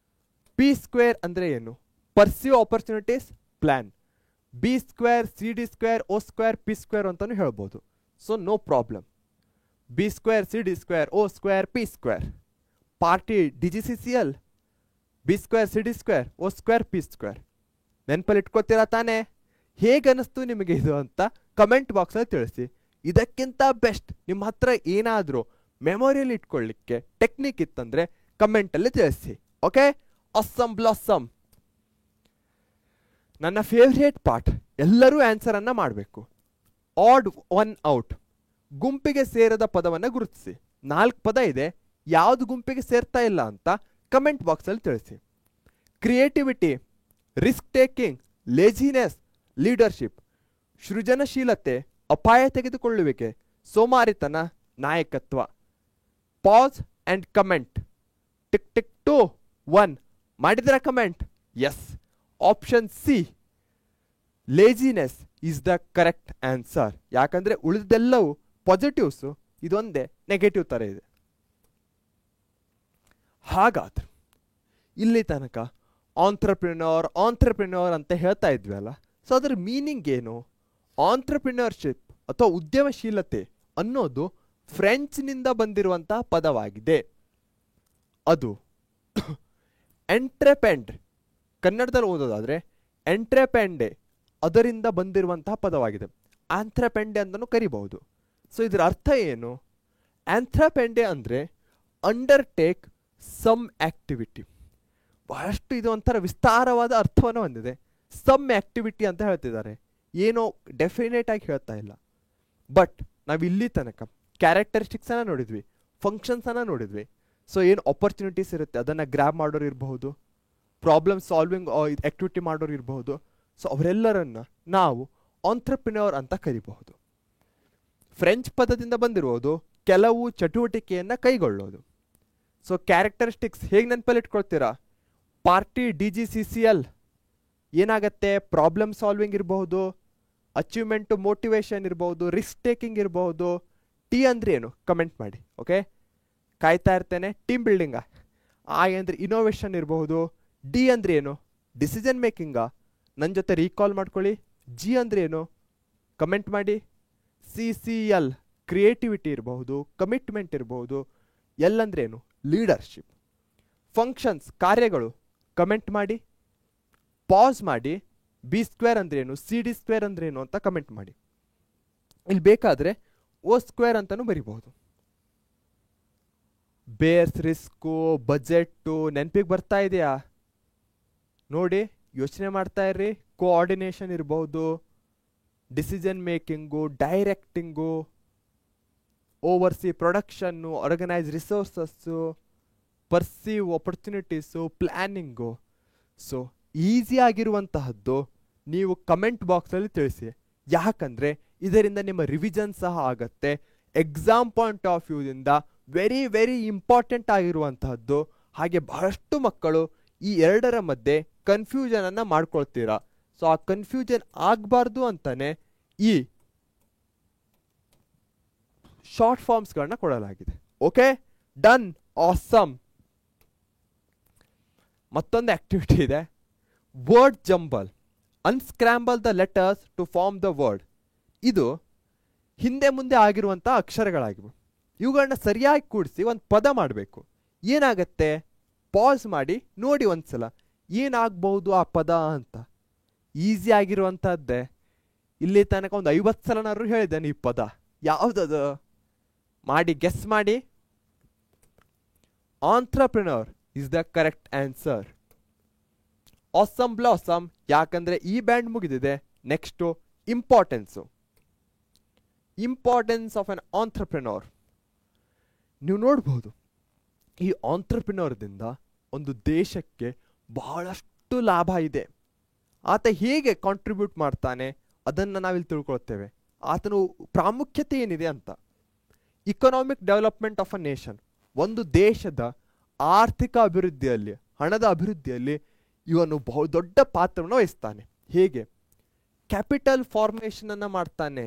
P square ಅಂದರೆ ಏನು? Pursue opportunities, plan. B square, C D square, O square, P square ಅಂತಲೂ ಹೇಳ್ಬೋದು. So no problem. B square, C D square, O square, P square. Party DGCCL, B square, C D square, O square, P square. ನೆನಪಲ್ಲಿ ಇಟ್ಕೋತೀರಾ ತಾನೇ? ಹೇಗನ್ನಿಸ್ತು ನಿಮಗೆ ಇದು ಅಂತ ಕಮೆಂಟ್ ಬಾಕ್ಸಲ್ಲಿ ತಿಳಿಸಿ. ಇದಕ್ಕಿಂತ ಬೆಸ್ಟ್ ನಿಮ್ಮ ಹತ್ರ ಏನಾದರೂ ಮೆಮೊರಿಯಲ್ಲಿ ಇಟ್ಕೊಳ್ಳಿಕ್ಕೆ ಟೆಕ್ನಿಕ್ ಇತ್ತಂದರೆ ಕಮೆಂಟಲ್ಲಿ ತಿಳಿಸಿ. Okay, awesome blossom. ನನ್ನ ಫೇವ್ರೇಟ್ ಪಾರ್ಟ್, ಎಲ್ಲರೂ ಆನ್ಸರನ್ನು ಮಾಡಬೇಕು. ಆಡ್ ಒನ್ ಔಟ್, ಗುಂಪಿಗೆ ಸೇರದ ಪದವನ್ನು ಗುರುತಿಸಿ. 4 ಪದ ಇದೆ, ಯಾವುದು ಗುಂಪಿಗೆ ಸೇರ್ತಾ ಇಲ್ಲ ಅಂತ ಕಮೆಂಟ್ ಬಾಕ್ಸಲ್ಲಿ ತಿಳಿಸಿ. Creativity, risk taking, laziness, leadership. ಸೃಜನಶೀಲತೆ, ಅಪಾಯ ತೆಗೆದುಕೊಳ್ಳುವಿಕೆ, ಸೋಮಾರಿತನ, ನಾಯಕತ್ವ. Pass and comment. Tick tick 2 1 ಮಾಡಿದ್ರ comment? Yes, option C laziness is the correct answer. ಯಾಕಂದರೆ ಉಳಿದೆಲ್ಲವೂ ಪಾಸಿಟಿವ್ಸು, ಇದೊಂದೇ ನೆಗೆಟಿವ್ ಥರ ಇದೆ. ಹಾಗಾದ್ರೆ ಇಲ್ಲಿ ತನಕ ಆಂಟ್ರಪ್ರಿನರ್ ಅಂತ ಹೇಳ್ತಾ ಇದ್ವಿ ಅಲ್ಲ. ಸೊ ಅದರ ಮೀನಿಂಗ್ ಏನು? ಆಂಟ್ರಪ್ರಿನರ್ಶಿಪ್ ಅಥವಾ ಉದ್ಯಮಶೀಲತೆ ಅನ್ನೋದು ಫ್ರೆಂಚ್ನಿಂದ ಬಂದಿರುವಂತಹ ಪದವಾಗಿದೆ. ಅದು ಎಂಟ್ರೆಪೆಂಡ್, ಕನ್ನಡದಲ್ಲಿ ಓದೋದಾದರೆ ಎಂಟ್ರೆಪೆಂಡೆ, ಅದರಿಂದ ಬಂದಿರುವಂತಹ ಪದವಾಗಿದೆ. ಆಂಥ್ರಪೆಂಡೆ ಅಂತಲೂ ಕರಿಬಹುದು. ಸೊ ಇದರ ಅರ್ಥ ಏನು? ಆಂಥ್ರಪೆಂಡೆ ಅಂದರೆ ಅಂಡರ್ಟೇಕ್ ಸಮ್ ಆಕ್ಟಿವಿಟಿ. ಬಹಳಷ್ಟು ಇದು ಒಂಥರ ವಿಸ್ತಾರವಾದ ಅರ್ಥವನ್ನು ಹೊಂದಿದೆ. ಸಮ್ ಆಕ್ಟಿವಿಟಿ ಅಂತ ಹೇಳ್ತಿದ್ದಾರೆ, ಏನೋ ಡೆಫಿನೇಟ್ ಆಗಿ ಹೇಳ್ತಾ ಇಲ್ಲ. ಬಟ್ ನಾವು ಇಲ್ಲಿ ತನಕ ಕ್ಯಾರೆಕ್ಟರಿಸ್ಟಿಕ್ಸನ್ನು ನೋಡಿದ್ವಿ, ಫಂಕ್ಷನ್ಸನ್ನು ನೋಡಿದ್ವಿ. ಸೊ ಏನು ಆಪರ್ಚುನಿಟೀಸ್ ಇರುತ್ತೆ ಅದನ್ನು ಗ್ರ್ಯಾಬ್ ಮಾಡೋರು ಇರಬಹುದು, ಪ್ರಾಬ್ಲಮ್ ಸಾಲ್ವಿಂಗ್ ಆಕ್ಟಿವಿಟಿ ಮಾಡೋರು ಇರಬಹುದು. ಸೊ ಅವರೆಲ್ಲರನ್ನ ನಾವು ಆಂಟ್ರಪ್ರಿನರ್ ಅಂತ ಕರಿಬಹುದು. ಫ್ರೆಂಚ್ ಪದದಿಂದ ಬಂದಿರುವುದು ಕೆಲವು ಚಟುವಟಿಕೆಯನ್ನು ಕೈಗೊಳ್ಳೋದು. ಸೊ ಕ್ಯಾರೆಕ್ಟರಿಸ್ಟಿಕ್ಸ್ ಹೇಗೆ ನೆನಪಲ್ಲಿ ಇಟ್ಕೊಳ್ತೀರಾ? ಪಾರ್ಟಿ DGCCL ಏನಾಗತ್ತೆ? ಪ್ರಾಬ್ಲಮ್ ಸಾಲ್ವಿಂಗ್ ಇರಬಹುದು, ಅಚೀವ್ಮೆಂಟು ಮೋಟಿವೇಶನ್ ಇರಬಹುದು, ರಿಸ್ಕ್ ಟೇಕಿಂಗ್ ಇರಬಹುದು. ಟಿ ಅಂದರೆ ಏನು? ಕಮೆಂಟ್ ಮಾಡಿ. ಓಕೆ, ಕಾಯ್ತಾ ಇರ್ತೇನೆ. ಟೀಮ್ ಬಿಲ್ಡಿಂಗಾ? ಐ ಅಂದರೆ ಇನೋವೇಷನ್ ಇರಬಹುದು. ಡಿ ಅಂದರೆ ಏನು? ಡಿಸಿಷನ್ ಮೇಕಿಂಗಾ? ನನ್ನ ಜೊತೆ ರೀಕಾಲ್ ಮಾಡ್ಕೊಳ್ಳಿ. ಜಿ ಅಂದರೆ ಏನು? ಕಮೆಂಟ್ ಮಾಡಿ. CCL ಕ್ರಿಯೇಟಿವಿಟಿ ಇರಬಹುದು, ಕಮಿಟ್ಮೆಂಟ್ ಇರಬಹುದು. ಎಲ್ ಅಂದರೆ ಏನು? ಲೀಡರ್ಶಿಪ್. ಫಂಕ್ಷನ್ಸ್ ಕಾರ್ಯಗಳು, ಕಮೆಂಟ್ ಮಾಡಿ. ಪಾಸ್ ಮಾಡಿ. ಬಿ ಸ್ಕ್ವೇರ್ ಅಂದ್ರೆ ಏನು, ಸಿ ಡಿ ಸ್ಕ್ವೇರ್ ಅಂದ್ರೆ ಏನು ಅಂತ ಕಮೆಂಟ್ ಮಾಡಿ. ಇಲ್ಲಿ ಬೇಕಾದರೆ ಓ ಸ್ಕ್ವೇರ್ ಅಂತಲೂ ಬರಿಬಹುದು. ಬೇರ್ಸ್ ರಿಸ್ಕು, ಬಜೆಟ್ಟು ನೆನಪಿಗೆ ಬರ್ತಾ ಇದೆಯಾ? ನೋಡಿ, ಯೋಚನೆ ಮಾಡ್ತಾ ಇರ್ರಿ. ಕೋಆರ್ಡಿನೇಷನ್ ಇರಬಹುದು, decision making, directing, oversee production, organise resources, perceive opportunities, planning. So easy ಆಗಿರುವಂತಹದ್ದು ನೀವು ಕಮೆಂಟ್ ಬಾಕ್ಸಲ್ಲಿ ತಿಳಿಸಿ. ಯಾಕಂದರೆ ಇದರಿಂದ ನಿಮ್ಮ ರಿವಿಷನ್ ಸಹ ಆಗತ್ತೆ. ಎಕ್ಸಾಮ್ ಪಾಯಿಂಟ್ ಆಫ್ ವ್ಯೂದಿಂದ ವೆರಿ ವೆರಿ ಇಂಪಾರ್ಟೆಂಟ್ ಆಗಿರುವಂತಹದ್ದು. ಹಾಗೆ ಬಹಳಷ್ಟು ಮಕ್ಕಳು ಈ ಎರಡರ ಮಧ್ಯೆ ಕನ್ಫ್ಯೂಷನನ್ನು ಮಾಡ್ಕೊಳ್ತೀರಾ. ಸೊ ಆ ಕನ್ಫ್ಯೂಷನ್ ಆಗಬಾರ್ದು ಅಂತಾನೆ ಈ ಶಾರ್ಟ್ ಫಾರ್ಮ್ಸ್ಗಳನ್ನ ಕೊಡಲಾಗಿದೆ. Okay, done, awesome. ಮತ್ತೊಂದು ಆಕ್ಟಿವಿಟಿ ಇದೆ, word jumble. Unscramble the letters to form the word. ಇದು ಹಿಂದೆ ಮುಂದೆ ಆಗಿರುವಂಥ ಅಕ್ಷರಗಳಾಗಿವೆ. ಇವುಗಳನ್ನ ಸರಿಯಾಗಿ ಕೂಡಿಸಿ ಒಂದು ಪದ ಮಾಡಬೇಕು. ಏನಾಗತ್ತೆ? ಪಾಸ್ ಮಾಡಿ ನೋಡಿ ಒಂದ್ಸಲ ಏನಾಗಬಹುದು ಆ ಪದ ಅಂತ. ಈಸಿ ಆಗಿರುವಂಥದ್ದೇ. ಇಲ್ಲಿ ತನಕ ಒಂದು 50 ಸಲನಾದ್ರು ಹೇಳಿದ್ದೇನೆ ಈ ಪದ. ಯಾವುದದು ಮಾಡಿ, ಗೆಸ್ ಮಾಡಿ. Entrepreneur is the correct answer. Awesome blossom, ಯಾಕಂದರೆ ಈ ಬ್ಯಾಂಡ್ ಮುಗಿದಿದೆ. Next importance. Importance of an entrepreneur. ನೀವು ನೋಡ್ಬೋದು, ಈ ಆಂಟ್ರಪ್ರಿನರ್ದಿಂದ ಒಂದು ದೇಶಕ್ಕೆ ಬಹಳಷ್ಟು ಲಾಭ ಇದೆ. ಆತ ಹೇಗೆ ಕಾಂಟ್ರಿಬ್ಯೂಟ್ ಮಾಡ್ತಾನೆ ಅದನ್ನು ನಾವಿಲ್ಲಿ ತಿಳ್ಕೊಳ್ತೇವೆ. ಆತನು ಪ್ರಾಮುಖ್ಯತೆ ಏನಿದೆ ಅಂತ. Economic development of a nation, ಒಂದು ದೇಶದ ಆರ್ಥಿಕ ಅಭಿವೃದ್ಧಿಯಲ್ಲಿ, ಹಣದ ಅಭಿವೃದ್ಧಿಯಲ್ಲಿ ಇವನು ಬಹುದೊಡ್ಡ ಪಾತ್ರವನ್ನು ವಹಿಸ್ತಾನೆ. ಹೇಗೆ? ಕ್ಯಾಪಿಟಲ್ ಫಾರ್ಮೇಷನ್ ಅನ್ನ ಮಾಡ್ತಾನೆ.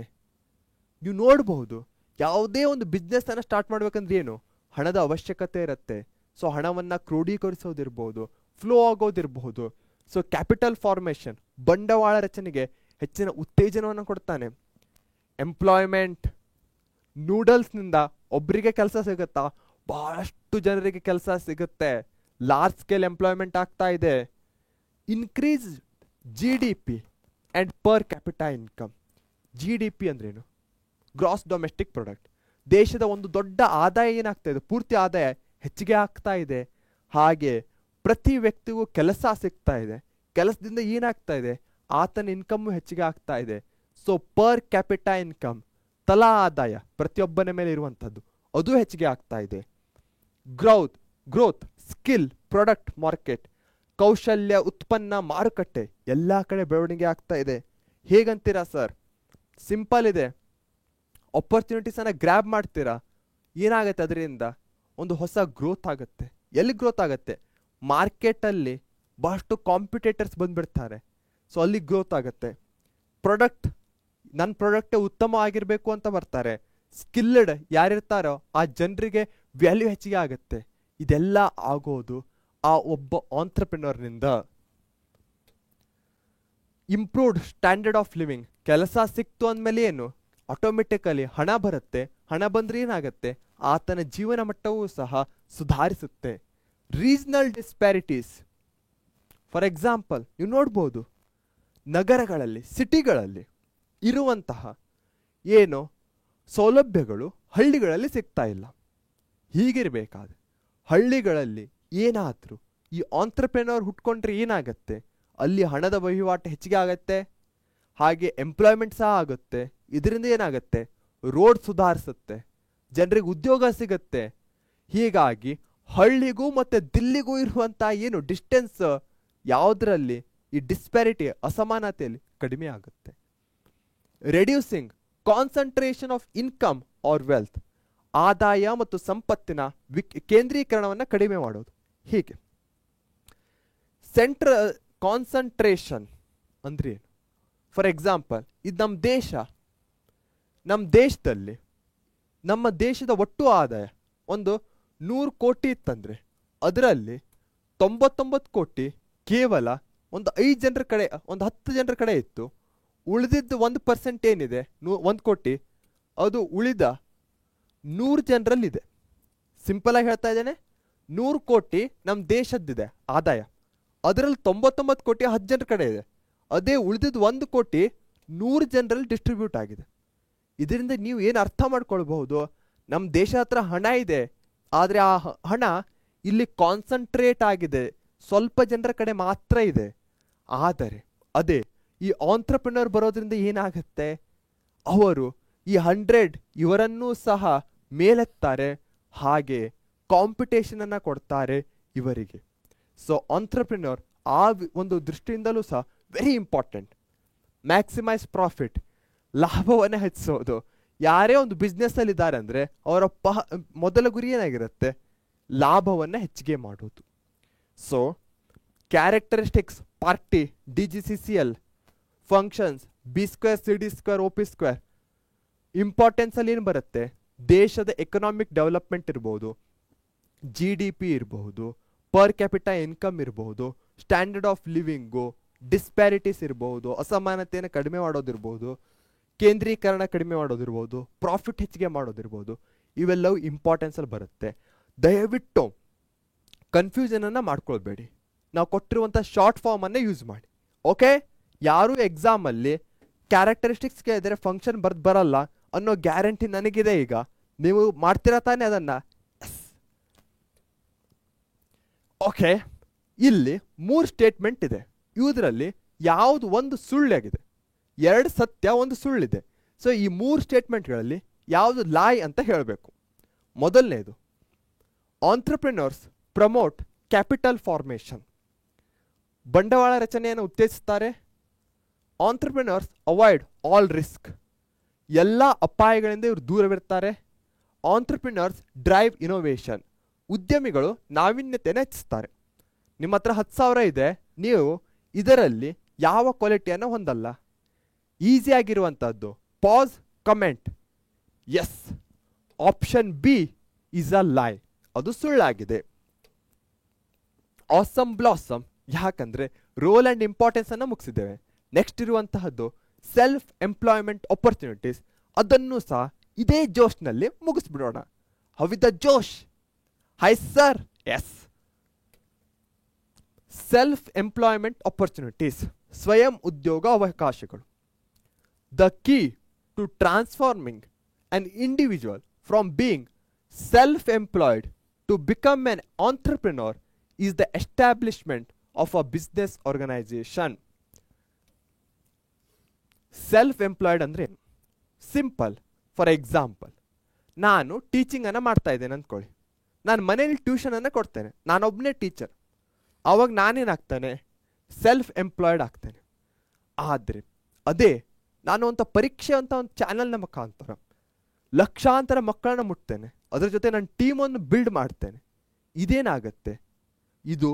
ನೀವು ನೋಡಬಹುದು, ಯಾವುದೇ ಒಂದು ಬಿಸ್ನೆಸ್ ಅನ್ನ ಸ್ಟಾರ್ಟ್ ಮಾಡ್ಬೇಕಂದ್ರೆ ಏನು, ಹಣದ ಅವಶ್ಯಕತೆ ಇರುತ್ತೆ. ಸೊ ಹಣವನ್ನ ಕ್ರೋಢೀಕರಿಸೋದಿರ್ಬೋದು, ಫ್ಲೋ ಆಗೋದಿರಬಹುದು. ಸೊ ಕ್ಯಾಪಿಟಲ್ ಫಾರ್ಮೇಷನ್, ಬಂಡವಾಳ ರಚನೆಗೆ ಹೆಚ್ಚಿನ ಉತ್ತೇಜನವನ್ನು ಕೊಡ್ತಾನೆ. ಎಂಪ್ಲಾಯ್ಮೆಂಟ್, ನೂಡಲ್ಸ್ನಿಂದ ಒಬ್ಬರಿಗೆ ಕೆಲಸ ಸಿಗುತ್ತಾ, ಬಹಳಷ್ಟು ಜನರಿಗೆ ಕೆಲಸ ಸಿಗುತ್ತೆ. ಲಾರ್ಜ್ ಸ್ಕೇಲ್ ಎಂಪ್ಲಾಯ್ಮೆಂಟ್ ಆಗ್ತಾ ಇದೆ. Increase GDP and per capita income. GDP ಅಂದ್ರೇನು? Gross domestic product. ದೇಶದ ಒಂದು ದೊಡ್ಡ ಆದಾಯ ಏನಾಗ್ತಾ ಇದೆ, ಪೂರ್ತಿ ಆದಾಯ ಹೆಚ್ಚಿಗೆ ಆಗ್ತಾ ಇದೆ. ಹಾಗೆ ಪ್ರತಿ ವ್ಯಕ್ತಿಗೂ ಕೆಲಸ ಸಿಗ್ತಾ ಇದೆ. ಕೆಲಸದಿಂದ ಏನಾಗ್ತಾ ಇದೆ, ಆತನ ಇನ್ಕಮ್ ಹೆಚ್ಚಿಗೆ ಆಗ್ತಾ ಇದೆ. ಸೊ ಪರ್ ಕ್ಯಾಪಿಟಾ ಇನ್ಕಮ್, ತಲಾ ಆದಾಯ ಪ್ರತಿಯೊಬ್ಬನ ಮೇಲೆ ಇರುವಂಥದ್ದು, ಅದು ಹೆಚ್ಚಿಗೆ ಆಗ್ತಾ ಇದೆ. ಗ್ರೋತ್, ಸ್ಕಿಲ್, ಪ್ರಾಡಕ್ಟ್ ಮಾರ್ಕೆಟ್, ಕೌಶಲ್ಯ, ಉತ್ಪನ್ನ, ಮಾರುಕಟ್ಟೆ ಎಲ್ಲ ಕಡೆ ಬೆಳವಣಿಗೆ ಆಗ್ತಾ ಇದೆ. ಹೇಗಂತೀರಾ ಸರ್? ಸಿಂಪಲ್ ಇದೆ. ಆಪರ್ಚುನಿಟೀಸನ್ನು ಗ್ರ್ಯಾಬ್ ಮಾಡ್ತೀರಾ, ಏನಾಗುತ್ತೆ ಅದರಿಂದ? ಒಂದು ಹೊಸ ಗ್ರೋತ್ ಆಗುತ್ತೆ. ಎಲ್ಲಿ ಗ್ರೋತ್ ಆಗುತ್ತೆ? ಮಾರ್ಕೆಟಲ್ಲಿ ಬಹಳಷ್ಟು ಕಾಂಪಿಟೇಟರ್ಸ್ ಬಂದ್ಬಿಡ್ತಾರೆ. ಸೊ ಅಲ್ಲಿ ಗ್ರೋತ್ ಆಗುತ್ತೆ. ಪ್ರಾಡಕ್ಟ್, ನನ್ನ ಪ್ರಾಡಕ್ಟೇ ಉತ್ತಮ ಆಗಿರಬೇಕು ಅಂತ ಬರ್ತಾರೆ. ಸ್ಕಿಲ್ಡ್ ಯಾರಿರ್ತಾರೋ ಆ ಜನರಿಗೆ ವ್ಯಾಲ್ಯೂ ಹೆಚ್ಚಿಗೆ ಆಗುತ್ತೆ. ಇದೆಲ್ಲ ಆಗೋದು ಆ ಒಬ್ಬ ಆಂಟ್ರಪ್ರಿನರ್ನಿಂದ. ಇಂಪ್ರೂವ್ಡ್ ಸ್ಟ್ಯಾಂಡರ್ಡ್ ಆಫ್ ಲಿವಿಂಗ್, ಕೆಲಸ ಸಿಕ್ತು ಅಂದಮೇಲೆ ಏನು, ಆಟೋಮೆಟಿಕಲಿ ಹಣ ಬರುತ್ತೆ. ಹಣ ಬಂದ್ರೆ ಏನಾಗುತ್ತೆ, ಆತನ ಜೀವನ ಮಟ್ಟವೂ ಸಹ ಸುಧಾರಿಸುತ್ತೆ. ರೀಜನಲ್ ಡಿಸ್ಪ್ಯಾರಿಟೀಸ್, ಫಾರ್ ಎಕ್ಸಾಂಪಲ್ ನೀವು ನೋಡ್ಬೋದು, ನಗರಗಳಲ್ಲಿ, ಸಿಟಿಗಳಲ್ಲಿ ಇರುವಂತಹ ಏನು ಸೌಲಭ್ಯಗಳು ಹಳ್ಳಿಗಳಲ್ಲಿ ಸಿಗ್ತಾ ಇಲ್ಲ. ಹೀಗಿರಬೇಕಾದ್ರೆ ಹಳ್ಳಿಗಳಲ್ಲಿ ಏನಾದರೂ ಈ ಆಂಟ್ರಪ್ರೆನರ್ ಹುಟ್ಕೊಂಡ್ರೆ ಏನಾಗತ್ತೆ, ಅಲ್ಲಿ ಹಣದ ವಹಿವಾಟು ಹೆಚ್ಚಿಗೆ ಆಗತ್ತೆ. ಹಾಗೆ ಎಂಪ್ಲಾಯ್ಮೆಂಟ್ ಸಹ ಆಗುತ್ತೆ. ಇದರಿಂದ ಏನಾಗುತ್ತೆ, ರೋಡ್ ಸುಧಾರಿಸುತ್ತೆ, ಜನರಿಗೆ ಉದ್ಯೋಗ ಸಿಗುತ್ತೆ. ಹೀಗಾಗಿ ಹಳ್ಳಿಗೂ ಮತ್ತು ದಿಲ್ಲಿಗೂ ಇರುವಂಥ ಏನು ಡಿಸ್ಟೆನ್ಸ್, ಯಾವುದರಲ್ಲಿ ಈ ಡಿಸ್ಪ್ಯಾರಿಟಿ, ಅಸಮಾನತೆಯಲ್ಲಿ ಕಡಿಮೆ ಆಗುತ್ತೆ. Reducing concentration of income or wealth, ಆದಾಯ ಮತ್ತು ಸಂಪತ್ತಿನ ಕೇಂದ್ರೀಕರಣವನ್ನು ಕಡಿಮೆ ಮಾಡೋದು. ಹೀಗೆ ಕಾನ್ಸಂಟ್ರೇಷನ್ ಅಂದ್ರೆ ಏನು? ಫಾರ್ ಎಕ್ಸಾಂಪಲ್, ಇದು ನಮ್ಮ ದೇಶದಲ್ಲಿ ನಮ್ಮ ದೇಶದ ಒಟ್ಟು ಆದಾಯ ಒಂದು 100 ಕೋಟಿ ಇತ್ತಂದ್ರೆ ಅದರಲ್ಲಿ 99 ಕೋಟಿ ಕೇವಲ ಒಂದು 5 ಜನರ ಕಡೆ, ಒಂದು 10 ಜನರ ಕಡೆ ಇತ್ತು. ಉಳಿದಿದ್ದು 1% ಏನಿದೆ, 1 ಕೋಟಿ, ಅದು ಉಳಿದ 100 ಜನರಲ್ಲಿದೆ. ಸಿಂಪಲ್ ಆಗಿ ಹೇಳ್ತಾ ಇದ್ದೇನೆ, 100 ಕೋಟಿ ನಮ್ಮ ದೇಶದ್ದಿದೆ ಆದಾಯ, ಅದರಲ್ಲಿ 99 ಕೋಟಿ 10 ಜನರ ಕಡೆ ಇದೆ. ಅದೇ ಉಳಿದಿದ್ದು 1 ಕೋಟಿ 100 ಜನರಲ್ಲಿ ಡಿಸ್ಟ್ರಿಬ್ಯೂಟ್ ಆಗಿದೆ. ಇದರಿಂದ ನೀವು ಏನು ಅರ್ಥ ಮಾಡ್ಕೊಳ್ಬಹುದು, ನಮ್ಮ ದೇಶ ಹತ್ರ ಹಣ ಇದೆ, ಆದರೆ ಆ ಹಣ ಇಲ್ಲಿ ಕಾನ್ಸಂಟ್ರೇಟ್ ಆಗಿದೆ, ಸ್ವಲ್ಪ ಜನರ ಕಡೆ ಮಾತ್ರ ಇದೆ. ಆದರೆ ಅದೇ ಈ ಆಂಟ್ರಪ್ರಿನರ್ ಬರೋದ್ರಿಂದ ಏನಾಗುತ್ತೆ, ಅವರು ಈ 100 ಇವರನ್ನೂ ಸಹ ಮೇಲೆತ್ತಾರೆ. ಹಾಗೆ ಕಾಂಪಿಟೇಷನ್ ಅನ್ನ ಕೊಡ್ತಾರೆ ಇವರಿಗೆ. ಸೊ ಆಂಟ್ರಪ್ರಿನರ್ ಆ ಒಂದು ದೃಷ್ಟಿಯಿಂದಲೂ ಸಹ ವೆರಿ ಇಂಪಾರ್ಟೆಂಟ್. ಮ್ಯಾಕ್ಸಿಮೈಸ್ ಪ್ರಾಫಿಟ್, ಲಾಭವನ್ನು ಹೆಚ್ಚಿಸೋದು. ಯಾರೇ ಒಂದು ಬಿಸ್ನೆಸ್ ಅಲ್ಲಿ ಇದ್ದಾರೆ ಅಂದ್ರೆ ಅವರ ಮೊದಲ ಗುರಿ ಏನಾಗಿರುತ್ತೆ, ಲಾಭವನ್ನು ಹೆಚ್ಚಿಗೆ ಮಾಡೋದು. So characteristics party DGCCL functions B² CD² OP². Importance ಅಲ್ಲಿ ಏನು ಬರುತ್ತೆ, ದೇಶದ ಎಕನಾಮಿಕ್ ಡೆವಲಪ್ಮೆಂಟ್ ಇರಬಹುದು, GDP ಇರಬಹುದು, ಪರ್ ಕ್ಯಾಪಿಟಾ ಇನ್ಕಮ್ ಇರಬಹುದು, ಸ್ಟ್ಯಾಂಡರ್ಡ್ ಆಫ್ ಲಿವಿಂಗು, ಡಿಸ್ಪ್ಯಾರಿಟೀಸ್ ಇರಬಹುದು, ಅಸಮಾನತೆಯನ್ನು ಕಡಿಮೆ ಮಾಡೋದಿರ್ಬೋದು, ಕೇಂದ್ರೀಕರಣ ಕಡಿಮೆ ಮಾಡೋದಿರ್ಬೋದು, ಪ್ರಾಫಿಟ್ ಹೆಚ್ಚಿಗೆ ಮಾಡೋದಿರ್ಬೋದು. ಇವೆಲ್ಲವೂ ಇಂಪಾರ್ಟೆನ್ಸ್ ಅಲ್ಲಿ ಬರುತ್ತೆ. ದಯವಿಟ್ಟು ಕನ್ಫ್ಯೂಷನ್ ಅನ್ನ ಮಾಡ್ಕೊಳ್ಬೇಡಿ. ನಾವು ಕೊಟ್ಟಿರುವಂಥ ಶಾರ್ಟ್ ಫಾರ್ಮ್ ಅನ್ನ ಯೂಸ್ ಮಾಡಿ. ಓಕೆ, ಯಾರು ಎಕ್ಸಾಮ್ ಅಲ್ಲಿ ಕ್ಯಾರೆಕ್ಟರಿಸ್ಟಿಕ್ಸ್ ಕೇಳಿದರೆ ಫಂಕ್ಷನ್ ಬರಲ್ಲ ಅನ್ನೋ ಗ್ಯಾರಂಟಿ ನನಗಿದೆ. ಈಗ ನೀವು ಮಾಡ್ತೀರಾ ತಾನೇ ಅದನ್ನ? ಓಕೆ, ಇಲ್ಲಿ 3 ಸ್ಟೇಟ್ಮೆಂಟ್ ಇದೆ. ಇವುದರಲ್ಲಿ ಯಾವುದು ಒಂದು ಸುಳ್ಳಾಗಿದೆ, 2 ಸತ್ಯ, 1 ಸುಳ್ಳಿದೆ. ಸೊ ಈ 3 ಸ್ಟೇಟ್ಮೆಂಟ್ಗಳಲ್ಲಿ ಯಾವುದು ಲಾಯ್ ಅಂತ ಹೇಳಬೇಕು. ಮೊದಲನೇದು, ಆಂಟ್ರಪ್ರಿನರ್ಸ್ ಪ್ರಮೋಟ್ ಕ್ಯಾಪಿಟಲ್ ಫಾರ್ಮೇಷನ್, ಬಂಡವಾಳ ರಚನೆಯನ್ನು ಉತ್ತೇಜಿಸುತ್ತಾರೆ. ಆಂಟ್ರಪ್ರಿನರ್ಸ್ ಅವಾಯ್ಡ್ ಆಲ್ ರಿಸ್ಕ್, ಎಲ್ಲ ಅಪಾಯಗಳಿಂದ ಇವರು ದೂರವಿರ್ತಾರೆ. Entrepreneurs drive innovation. ಉದ್ಯಮಿಗಳು ನಾವೀನ್ಯತೆಯನ್ನು ಹೆಚ್ಚಿಸ್ತಾರೆ. ನಿಮ್ಮ ಹತ್ರ 10,000 ಇದೆ, ನೀವು ಇದರಲ್ಲಿ ಯಾವ ಕ್ವಾಲಿಟಿಯನ್ನು ಹೊಂದಲ್ಲ. ಈಸಿ ಆಗಿರುವಂಥದ್ದು pass, comment. Yes, option B is a lie, ಅದು ಸುಳ್ಳಾಗಿದೆ. ಆಸಮ್ ಬ್ಲಾಸಮ್, ಯಾಕಂದ್ರೆ ರೋಲ್ ಅಂಡ್ ಇಂಪಾರ್ಟೆನ್ಸ್ ಅನ್ನು ಮುಗಿಸಿದ್ದೇವೆ. ನೆಕ್ಸ್ಟ್ ಇರುವಂತಹದ್ದು ಸೆಲ್ಫ್ ಎಂಪ್ಲಾಯ್ಮೆಂಟ್ ಆಪರ್ಚುನಿಟೀಸ್, ಅದನ್ನು ಸಹ ಇದೇ ಜೋಶ್ನಲ್ಲಿ ಮುಗಿಸ್ಬಿಡೋಣ. How's the josh, high sir. Yes, self employment opportunities, ಸ್ವಯಂ ಉದ್ಯೋಗ ಅವಕಾಶಗಳು. The key to transforming an individual from being self-employed to become an entrepreneur is the establishment of a business organization. Self-employed ಅಂದ್ರೆ ಸಿಂಪಲ್. ಫಾರ್ ಎಕ್ಸಾಂಪಲ್, ನಾನು ಟೀಚಿಂಗ್ ಅನ್ನು ಮಾಡ್ತಾ ಇದ್ದೇನೆ ಅಂದ್ಕೊಳ್ಳಿ. ನಾನು ಮನೇಲಿ ಟ್ಯೂಷನ್ ಅನ್ನು ಕೊಡ್ತೇನೆ, ನಾನೊಬ್ಬನೇ ಟೀಚರ್. ಆವಾಗ ನಾನೇನಾಗ್ತಾನೆ, ಸೆಲ್ಫ್ ಎಂಪ್ಲಾಯ್ಡ್ ಆಗ್ತೇನೆ. ಆದರೆ ಅದೇ ನಾನು ಅಂತ ಪರೀಕ್ಷೆ ಅಂತ ಒಂದು ಚಾನಲ್ನ ಮುಖಾಂತರ ಲಕ್ಷಾಂತರ ಮಕ್ಕಳನ್ನ ಮುಟ್ತೇನೆ, ಅದರ ಜೊತೆ ನನ್ನ ಟೀಮನ್ನು ಬಿಲ್ಡ್ ಮಾಡ್ತೇನೆ. ಇದೇನಾಗತ್ತೆ, ಇದು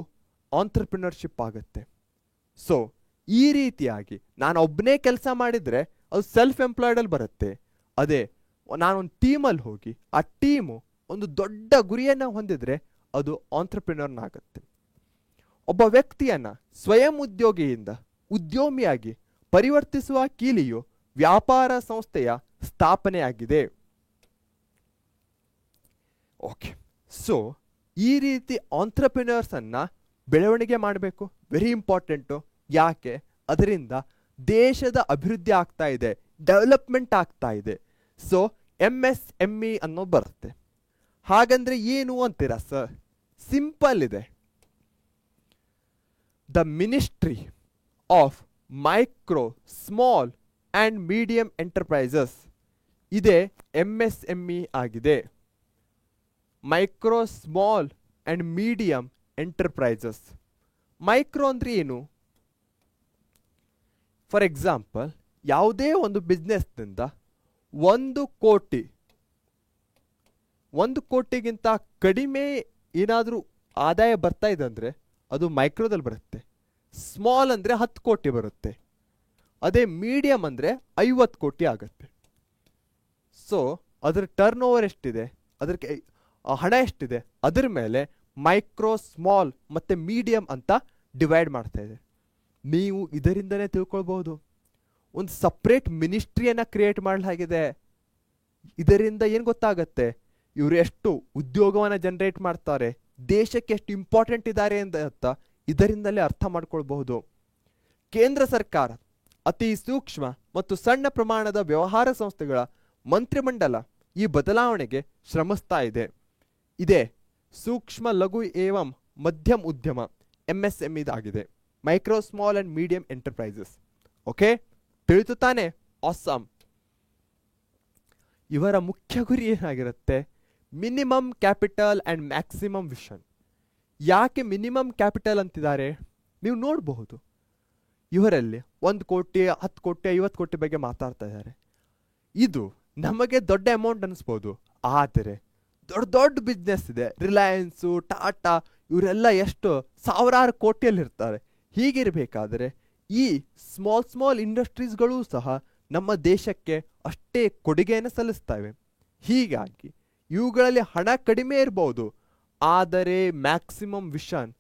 ಆಂಟ್ರಪ್ರಿನರ್ಶಿಪ್ ಆಗುತ್ತೆ. ಸೊ ಈ ರೀತಿಯಾಗಿ ನಾನು ಒಬ್ಬನೇ ಕೆಲಸ ಮಾಡಿದರೆ ಅದು ಸೆಲ್ಫ್ ಎಂಪ್ಲಾಯ್ಡಲ್ಲಿ ಬರುತ್ತೆ. ಅದೇ ನಾನೊಂದು ಟೀಮಲ್ಲಿ ಹೋಗಿ ಆ ಟೀಮು ಒಂದು ದೊಡ್ಡ ಗುರಿಯನ್ನು ಹೊಂದಿದ್ರೆ ಅದು ಆಂಟ್ರಪ್ರಿನರ್ನಾಗತ್ತೆ. ಒಬ್ಬ ವ್ಯಕ್ತಿಯನ್ನು ಸ್ವಯಂ ಉದ್ಯೋಗಿಯಿಂದ ಉದ್ಯಮಿಯಾಗಿ ಪರಿವರ್ತಿಸುವ ಕೀಲಿಯು ವ್ಯಾಪಾರ ಸಂಸ್ಥೆಯ ಸ್ಥಾಪನೆಯಾಗಿದೆ. ಓಕೆ, ಸೊ ಈ ರೀತಿ ಆಂಟ್ರಪ್ರಿನರ್ಸನ್ನು ಬೆಳವಣಿಗೆ ಮಾಡಬೇಕು, ವೆರಿ ಇಂಪಾರ್ಟೆಂಟು. ಯಾಕೆ? ಅದರಿಂದ ದೇಶದ ಅಭಿವೃದ್ಧಿ ಆಗ್ತಾ ಇದೆ, ಡೆವಲಪ್ಮೆಂಟ್ ಆಗ್ತಾ ಇದೆ. ಸೊ MSME ಅನ್ನೋ ಬರುತ್ತೆ. ಹಾಗಂದ್ರೆ ಏನು ಅಂತೀರಾ ಸರ್? ಸಿಂಪಲ್ ಇದೆ. The ministry of micro, small and medium enterprises ಇದೇ MSME ಆಗಿದೆ. Micro, small and medium enterprises. Micro ಅಂದರೆ ಏನು? ಫಾರ್ ಎಕ್ಸಾಂಪಲ್, ಯಾವುದೇ ಒಂದು ಬಿಸ್ನೆಸ್ನಿಂದ 1 ಕೋಟಿ, 1 ಕೋಟಿಗಿಂತ ಕಡಿಮೆ ಏನಾದರೂ ಆದಾಯ ಬರ್ತಾ ಇದೆ ಅಂದರೆ ಅದು ಮೈಕ್ರೋದಲ್ಲಿ ಬರುತ್ತೆ. ಸ್ಮಾಲ್ ಅಂದರೆ 10 ಕೋಟಿ ಬರುತ್ತೆ. ಅದೇ ಮೀಡಿಯಂ ಅಂದರೆ 50 ಕೋಟಿ ಆಗುತ್ತೆ. ಸೊ ಅದರ ಟರ್ನ್ ಓವರ್ ಎಷ್ಟಿದೆ, ಅದಕ್ಕೆ ಹಣ ಎಷ್ಟಿದೆ, ಅದರ ಮೇಲೆ ಮೈಕ್ರೋ, ಸ್ಮಾಲ್ ಮತ್ತು ಮೀಡಿಯಂ ಅಂತ ಡಿವೈಡ್ ಮಾಡ್ತಾ ಇದೆ. ನೀವು ಇದರಿಂದನೇ ತಿಳ್ಕೊಳ್ಬಹುದು. ಒಂದು ಸಪ್ರೇಟ್ ಮಿನಿಸ್ಟ್ರಿಯನ್ನು ಕ್ರಿಯೇಟ್ ಮಾಡಲಾಗಿದೆ. ಇದರಿಂದ ಏನು ಗೊತ್ತಾಗತ್ತೆ, ಇವರು ಎಷ್ಟು ಉದ್ಯೋಗವನ್ನು ಜನರೇಟ್ ಮಾಡ್ತಾರೆ, ದೇಶಕ್ಕೆ ಎಷ್ಟು ಇಂಪಾರ್ಟೆಂಟ್ ಇದ್ದಾರೆ ಅಂತ ಇದರಿಂದಲೇ ಅರ್ಥ ಮಾಡ್ಕೊಳ್ಬಹುದು. ಕೇಂದ್ರ ಸರ್ಕಾರ ಅತಿ ಸೂಕ್ಷ್ಮ ಮತ್ತು ಸಣ್ಣ ಪ್ರಮಾಣದ ವ್ಯವಹಾರ ಸಂಸ್ಥೆಗಳ ಮಂತ್ರಿಮಂಡಲ ಈ ಬದಲಾವಣೆಗೆ ಶ್ರಮಿಸ್ತಾ ಇದೆ. ಇದೇ ಸೂಕ್ಷ್ಮ, ಲಘು ಏವಂ ಮಧ್ಯಮ ಉದ್ಯಮ MSME ಆಗಿದೆ, micro, small and medium enterprises. Okay, ತಿಳಿತು ತಾನೆ? ಆಸಮ್. ಇವರ ಮುಖ್ಯ ಗುರಿ ಏನಾಗಿರುತ್ತೆ? Minimum capital and maximum vision. ಯಾಕೆ ಮಿನಿಮಮ್ ಕ್ಯಾಪಿಟಲ್ ಅಂತಿದ್ದಾರೆ? ನೀವು ನೋಡಬಹುದು, ಇವರಲ್ಲಿ 1 ಕೋಟಿ, 10 ಕೋಟಿ, 50 ಕೋಟಿ ಬಗ್ಗೆ ಮಾತಾಡ್ತಾ ಇದ್ದಾರೆ. ಇದು ನಮಗೆ ದೊಡ್ಡ ಅಮೌಂಟ್ ಅನಿಸ್ಬೋದು, ಆದರೆ ದೊಡ್ಡ ದೊಡ್ಡ ಬಿಸ್ನೆಸ್ ಇದೆ, ರಿಲಯನ್ಸು, ಟಾಟಾ, ಇವರೆಲ್ಲ ಎಷ್ಟು ಸಾವಿರಾರು ಕೋಟಿಯಲ್ಲಿರ್ತಾರೆ. ಹೀಗಿರಬೇಕಾದ್ರೆ ಈ ಸ್ಮಾಲ್ ಇಂಡಸ್ಟ್ರೀಸ್ಗಳೂ ಸಹ ನಮ್ಮ ದೇಶಕ್ಕೆ ಅಷ್ಟೇ ಕೊಡುಗೆಯನ್ನು ಸಲ್ಲಿಸ್ತವೆ. ಹೀಗಾಗಿ ಇವುಗಳಲ್ಲಿ ಹಣ ಕಡಿಮೆ ಇರಬಹುದು, ಆದರೆ ಮ್ಯಾಕ್ಸಿಮಮ್ ವಿಷನ್,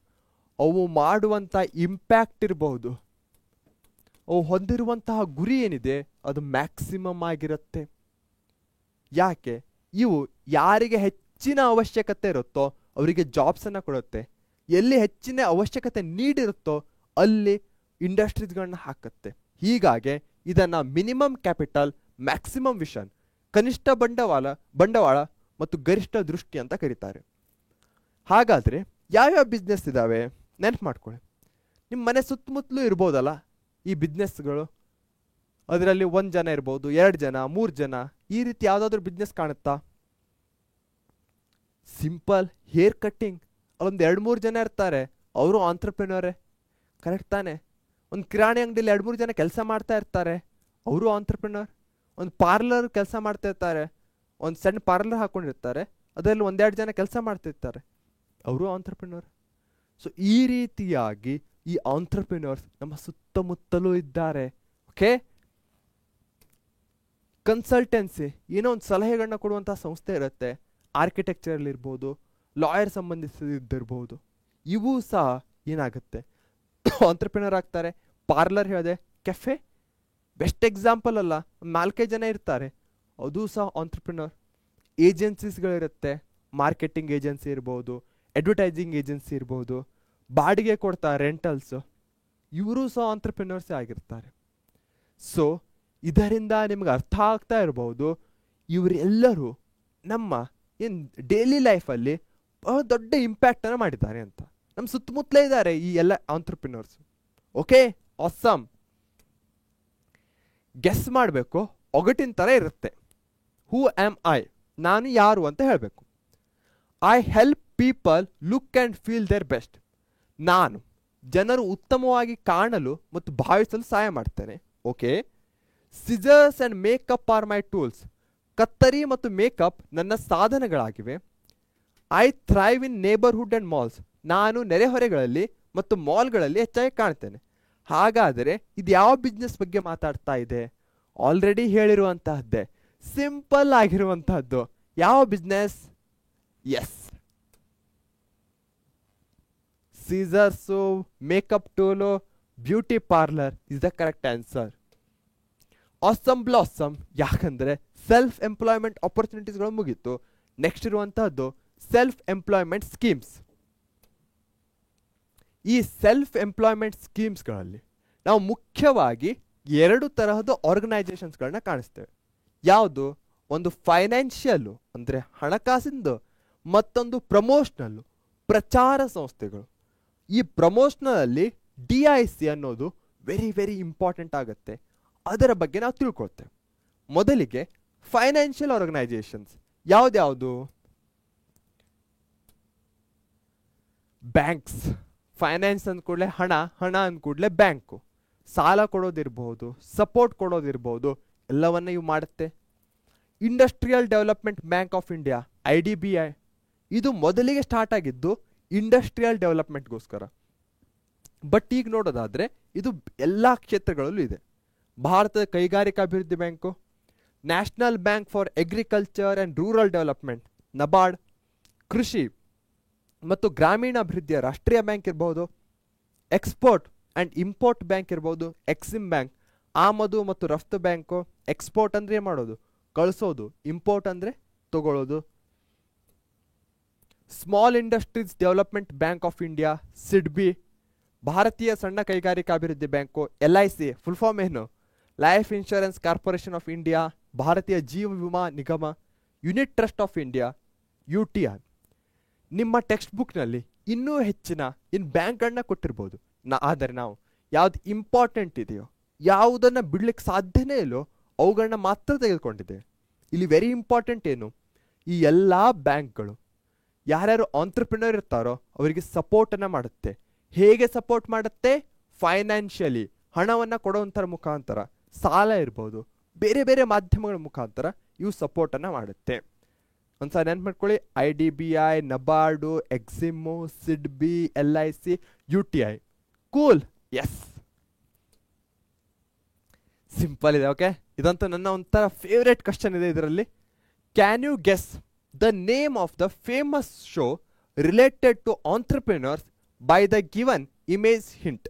ಅವು ಮಾಡುವಂಥ ಇಂಪ್ಯಾಕ್ಟ್ ಇರಬಹುದು, ಅವು ಹೊಂದಿರುವಂತಹ ಗುರಿ ಏನಿದೆ ಅದು ಮ್ಯಾಕ್ಸಿಮಮ್ ಆಗಿರುತ್ತೆ. ಯಾಕೆ? ಇವು ಯಾರಿಗೆ ಹೆಚ್ಚಿನ ಅವಶ್ಯಕತೆ ಇರುತ್ತೋ ಅವರಿಗೆ ಜಾಬ್ಸನ್ನು ಕೊಡುತ್ತೆ. ಎಲ್ಲಿ ಹೆಚ್ಚಿನ ಅವಶ್ಯಕತೆ ನೀಡಿರುತ್ತೋ ಅಲ್ಲಿ ಇಂಡಸ್ಟ್ರೀಸ್ಗಳನ್ನ ಹಾಕುತ್ತೆ. ಹೀಗಾಗಿ ಇದನ್ನು ಮಿನಿಮಮ್ ಕ್ಯಾಪಿಟಲ್, ಮ್ಯಾಕ್ಸಿಮಮ್ ವಿಷನ್, ಕನಿಷ್ಠ ಬಂಡವಾಳ ಮತ್ತು ಗರಿಷ್ಠ ದೃಷ್ಟಿ ಅಂತ ಕರೀತಾರೆ. ಹಾಗಾದರೆ ಯಾವ್ಯಾವ ಬಿಸ್ನೆಸ್ ಇದ್ದಾವೆ ನೆನಪು ಮಾಡ್ಕೊಳ್ಳಿ. ನಿಮ್ಮ ಮನೆ ಸುತ್ತಮುತ್ತಲೂ ಇರ್ಬೋದಲ್ಲ ಈ ಬಿಸ್ನೆಸ್ಗಳು. ಅದರಲ್ಲಿ 1 ಜನ ಇರ್ಬೋದು, 2 ಜನ, 3 ಜನ, ಈ ರೀತಿ ಯಾವುದಾದ್ರೂ ಬಿಸ್ನೆಸ್ ಕಾಣುತ್ತಾ? ಸಿಂಪಲ್, ಹೇರ್ ಕಟ್ಟಿಂಗ್, ಅಲ್ಲೊಂದು 2-3 ಜನ ಇರ್ತಾರೆ, ಅವರು ಆಂಟ್ರಪ್ರಿನರೇ, ಕರೆಕ್ಟ್ ತಾನೆ? ಒಂದು ಕಿರಾಣಿ ಅಂಗಡಿಯಲ್ಲಿ 2-3 ಜನ ಕೆಲಸ ಮಾಡ್ತಾ ಇರ್ತಾರೆ, ಅವರು ಆಂಟ್ರಪ್ರಿನರ್. ಒಂದು ಪಾರ್ಲರ್ ಕೆಲಸ ಮಾಡ್ತಾ ಇರ್ತಾರೆ, ಒಂದು ಸಣ್ಣ ಪಾರ್ಲರ್ ಹಾಕೊಂಡಿರ್ತಾರೆ, ಅದರಲ್ಲಿ ಒಂದೆರಡು ಜನ ಕೆಲಸ ಮಾಡ್ತಿರ್ತಾರೆ, ಅವರು ಆಂಟ್ರಪ್ರಿನರ್. ಸೊ ಈ ರೀತಿಯಾಗಿ ಈ ಆಂಟ್ರಪ್ರಿನರ್ಸ್ ನಮ್ಮ ಸುತ್ತಮುತ್ತಲೂ ಇದ್ದಾರೆ. ಓಕೆ, ಕನ್ಸಲ್ಟೆನ್ಸಿ, ಏನೋ ಒಂದು ಸಲಹೆಗಳನ್ನ ಕೊಡುವಂತಹ ಸಂಸ್ಥೆ ಇರುತ್ತೆ, ಆರ್ಕಿಟೆಕ್ಚರ್ ಇರ್ಬೋದು, ಲಾಯರ್ ಸಂಬಂಧಿಸಿದ್ದಿರ್ಬೋದು, ಇವು ಸಹ ಏನಾಗುತ್ತೆ ಆಂಟ್ರಪ್ರಿನರ್ ಆಗ್ತಾರೆ. ಪಾರ್ಲರ್ ಹೇಳಿದೆ, ಕೆಫೆ ಬೆಸ್ಟ್ ಎಕ್ಸಾಂಪಲ್ ಅಲ್ಲ, 4 ಜನ ಇರ್ತಾರೆ, ಅದು ಸಹ ಆಂಟ್ರಪ್ರಿನರ್. ಏಜೆನ್ಸೀಸ್ಗಳಿರುತ್ತೆ, ಮಾರ್ಕೆಟಿಂಗ್ ಏಜೆನ್ಸಿ ಇರ್ಬೋದು, ಅಡ್ವರ್ಟೈಸಿಂಗ್ ಏಜೆನ್ಸಿ ಇರ್ಬೋದು, ಬಾಡಿಗೆ ಕೊಡ್ತಾರೆ ರೆಂಟಲ್ಸ್, ಇವರು ಸಹ ಆಂಟ್ರಪ್ರಿನರ್ಸೇ ಆಗಿರ್ತಾರೆ. ಸೊ ಇದರಿಂದ ನಿಮ್ಗೆ ಅರ್ಥ ಆಗ್ತಾ ಇರ್ಬೋದು, ಇವರೆಲ್ಲರೂ ನಮ್ಮ ಏನು ಡೈಲಿ ಲೈಫಲ್ಲಿ ಬಹಳ ದೊಡ್ಡ ಇಂಪ್ಯಾಕ್ಟನ್ನು ಮಾಡಿದ್ದಾರೆ ಅಂತ. ನಮ್ಮ ಸುತ್ತಮುತ್ತಲೇ ಇದ್ದಾರೆ ಈ ಎಲ್ಲ ಆಂಟ್ರಪ್ರಿನರ್ಸ್. Okay, awesome. ಗೆಸ್ ಮಾಡಬೇಕು, ಒಗಟಿನ ಥರ ಇರುತ್ತೆ. ಹೂ ಆಮ್ ಐ, ನಾನು ಯಾರು ಅಂತ ಹೇಳಬೇಕು. I help people look and feel their best, ನಾನು ಜನರು ಉತ್ತಮವಾಗಿ ಕಾಣಲು ಮತ್ತು ಭಾವಿಸಲು ಸಹಾಯ ಮಾಡ್ತೇನೆ. Okay. Scissors and makeup are my tools, ಕತ್ತರಿ ಮತ್ತು ಮೇಕಪ್ ನನ್ನ ಸಾಧನಗಳಾಗಿವೆ. I thrive in neighbourhood and malls, ನಾನು ನೆರೆಹೊರೆಗಳಲ್ಲಿ ಮತ್ತು ಮಾಲ್ಗಳಲ್ಲಿ ಹೆಚ್ಚಾಗಿ ಕಾಣ್ತೇನೆ. ಹಾಗಾದರೆ ಇದು ಯಾವ ಬಿಸ್ನೆಸ್ ಬಗ್ಗೆ ಮಾತಾಡ್ತಾ ಇದೆ? ಆಲ್ರೆಡಿ ಹೇಳಿರುವಂತಹದ್ದೇ, ಸಿಂಪಲ್ ಆಗಿರುವಂತಹದ್ದು. ಯಾವ business? Yes, scissors, makeup tool, beauty parlour is the correct answer. Awesome blossom, ಯಾಕಂದರೆ ಸೆಲ್ಫ್ ಎಂಪ್ಲಾಯ್ಮೆಂಟ್ ಆಪರ್ಚುನಿಟೀಸ್ಗಳು ಮುಗೀತು. ನೆಕ್ಸ್ಟ್ ಇರುವಂತಹದ್ದು ಸೆಲ್ಫ್ ಎಂಪ್ಲಾಯ್ಮೆಂಟ್ ಸ್ಕೀಮ್ಸ್. ಈ ಸೆಲ್ಫ್ ಎಂಪ್ಲಾಯ್ಮೆಂಟ್ ಸ್ಕೀಮ್ಸ್ಗಳಲ್ಲಿ ನಾವು ಮುಖ್ಯವಾಗಿ 2 ತರಹದ ಆರ್ಗನೈಸೇಷನ್ಸ್ಗಳನ್ನ ಕಾಣಿಸ್ತೇವೆ. ಯಾವುದು? ಒಂದು ಫೈನಾನ್ಷಿಯಲ್ಲು ಅಂದರೆ ಹಣಕಾಸಿಂದು, ಮತ್ತೊಂದು ಪ್ರಮೋಷನಲ್ಲು ಪ್ರಚಾರ ಸಂಸ್ಥೆಗಳು. ಈ ಪ್ರಮೋಷನಲ್ಲಿ DIC ಅನ್ನೋದು ವೆರಿ ವೆರಿ ಇಂಪಾರ್ಟೆಂಟ್ ಆಗುತ್ತೆ. ಅದರ ಬಗ್ಗೆ ನಾವು ತಿಳ್ಕೊಳ್ತೇವೆ. ಮೊದಲಿಗೆ ಫೈನಾನ್ಷಿಯಲ್ ಆರ್ಗನೈಸೇಷನ್ಸ್ ಯಾವ್ದ್ಯಾವುದು? ಬ್ಯಾಂಕ್ಸ್. ಫೈನಾನ್ಸ್ ಅಂದ ಕೂಡಲೇ ಹಣ, ಹಣ ಅಂದ ಕೂಡಲೇ ಬ್ಯಾಂಕು. ಸಾಲ ಕೊಡೋದಿರ್ಬೋದು, ಸಪೋರ್ಟ್ ಕೊಡೋದಿರ್ಬೋದು, ಎಲ್ಲವನ್ನ ಇವು ಮಾಡುತ್ತೆ. Industrial development bank of India, IDBI, ಇದು ಮೊದಲಿಗೆ ಸ್ಟಾರ್ಟ್ ಆಗಿದ್ದು ಇಂಡಸ್ಟ್ರಿಯಲ್ ಡೆವಲಪ್ಮೆಂಟ್ಗೋಸ್ಕರ. ಬಟ್ ಈಗ ನೋಡೋದಾದರೆ ಇದು ಎಲ್ಲ ಕ್ಷೇತ್ರಗಳಲ್ಲೂ ಇದೆ. ಭಾರತದ ಕೈಗಾರಿಕಾಭಿವೃದ್ಧಿ bank, national bank for agriculture and rural development NABARD, ಕೃಷಿ ಮತ್ತು ಗ್ರಾಮೀಣಾಭಿವೃದ್ಧಿಯ ರಾಷ್ಟ್ರೀಯ ಬ್ಯಾಂಕ್ ಇರ್ಬೋದು, ಎಕ್ಸ್ಪೋರ್ಟ್ ಆ್ಯಂಡ್ ಇಂಪೋರ್ಟ್ ಬ್ಯಾಂಕ್ ಇರ್ಬೋದು, ಎಕ್ಸಿಮ್ ಬ್ಯಾಂಕ್, ಆಮದು ಮತ್ತು ರಫ್ತು ಬ್ಯಾಂಕು. ಎಕ್ಸ್ಪೋರ್ಟ್ ಅಂದರೆ ಏನು ಮಾಡೋದು? ಕಳಿಸೋದು. ಇಂಪೋರ್ಟ್ ಅಂದರೆ ತಗೊಳ್ಳೋದು. Small industries development bank of India, SIDBI, ಭಾರತೀಯ ಸಣ್ಣ ಕೈಗಾರಿಕಾಭಿವೃದ್ಧಿ ಬ್ಯಾಂಕು, LIC, ಫುಲ್ ಫಾರ್ಮ್ ಏನು? Life insurance corporation of India, ಭಾರತೀಯ ಜೀವ ವಿಮಾ ನಿಗಮ, unit trust of India, UTI. ನಿಮ್ಮ ಟೆಕ್ಸ್ಟ್ ಬುಕ್ನಲ್ಲಿ ಇನ್ನೂ ಹೆಚ್ಚಿನ ಬ್ಯಾಂಕ್ಗಳನ್ನ ಕೊಟ್ಟಿರ್ಬೋದು. ಆದರೆ ನಾವು ಯಾವ್ದು ಇಂಪಾರ್ಟೆಂಟ್ ಇದೆಯೋ, ಯಾವುದನ್ನು ಬಿಡ್ಲಿಕ್ಕೆ ಸಾಧ್ಯನೇ ಇಲ್ಲೋ ಅವುಗಳನ್ನ ಮಾತ್ರ ತೆಗೆದುಕೊಂಡಿದ್ದೇವೆ. ಇಲ್ಲಿ ವೆರಿ ಇಂಪಾರ್ಟೆಂಟ್ ಏನು? ಈ ಎಲ್ಲ ಬ್ಯಾಂಕ್ಗಳು ಯಾರ್ಯಾರು ಆಂಟ್ರಪ್ರಿನರ್ ಇರ್ತಾರೋ ಅವರಿಗೆ ಸಪೋರ್ಟನ್ನು ಮಾಡುತ್ತೆ. ಹೇಗೆ ಸಪೋರ್ಟ್ ಮಾಡುತ್ತೆ? ಫೈನಾನ್ಷಿಯಲಿ, ಹಣವನ್ನು ಕೊಡುವಂಥರ ಮುಖಾಂತರ, ಸಾಲ ಇರ್ಬೋದು, ಬೇರೆ ಬೇರೆ ಮಾಧ್ಯಮಗಳ ಮುಖಾಂತರ ಇವು ಸಪೋರ್ಟನ್ನು ಮಾಡುತ್ತೆ. ಒಂದ್ಸಲ ನೆನ್ಪು ಮಾಡ್ಕೊಳ್ಳಿ, IDBI, NABARD, EXIM, SIDBI, LIC, UTI. Cool? Yes, simple ಇದೆ. ಓಕೆ, ಇದಂತೂ ನನ್ನ ಒಂಥರ ಫೇವ್ರೇಟ್ ಕ್ವಶನ್ ಇದೆ ಇದರಲ್ಲಿ. Can you guess the name of the famous show related to entrepreneurs by the given image hint?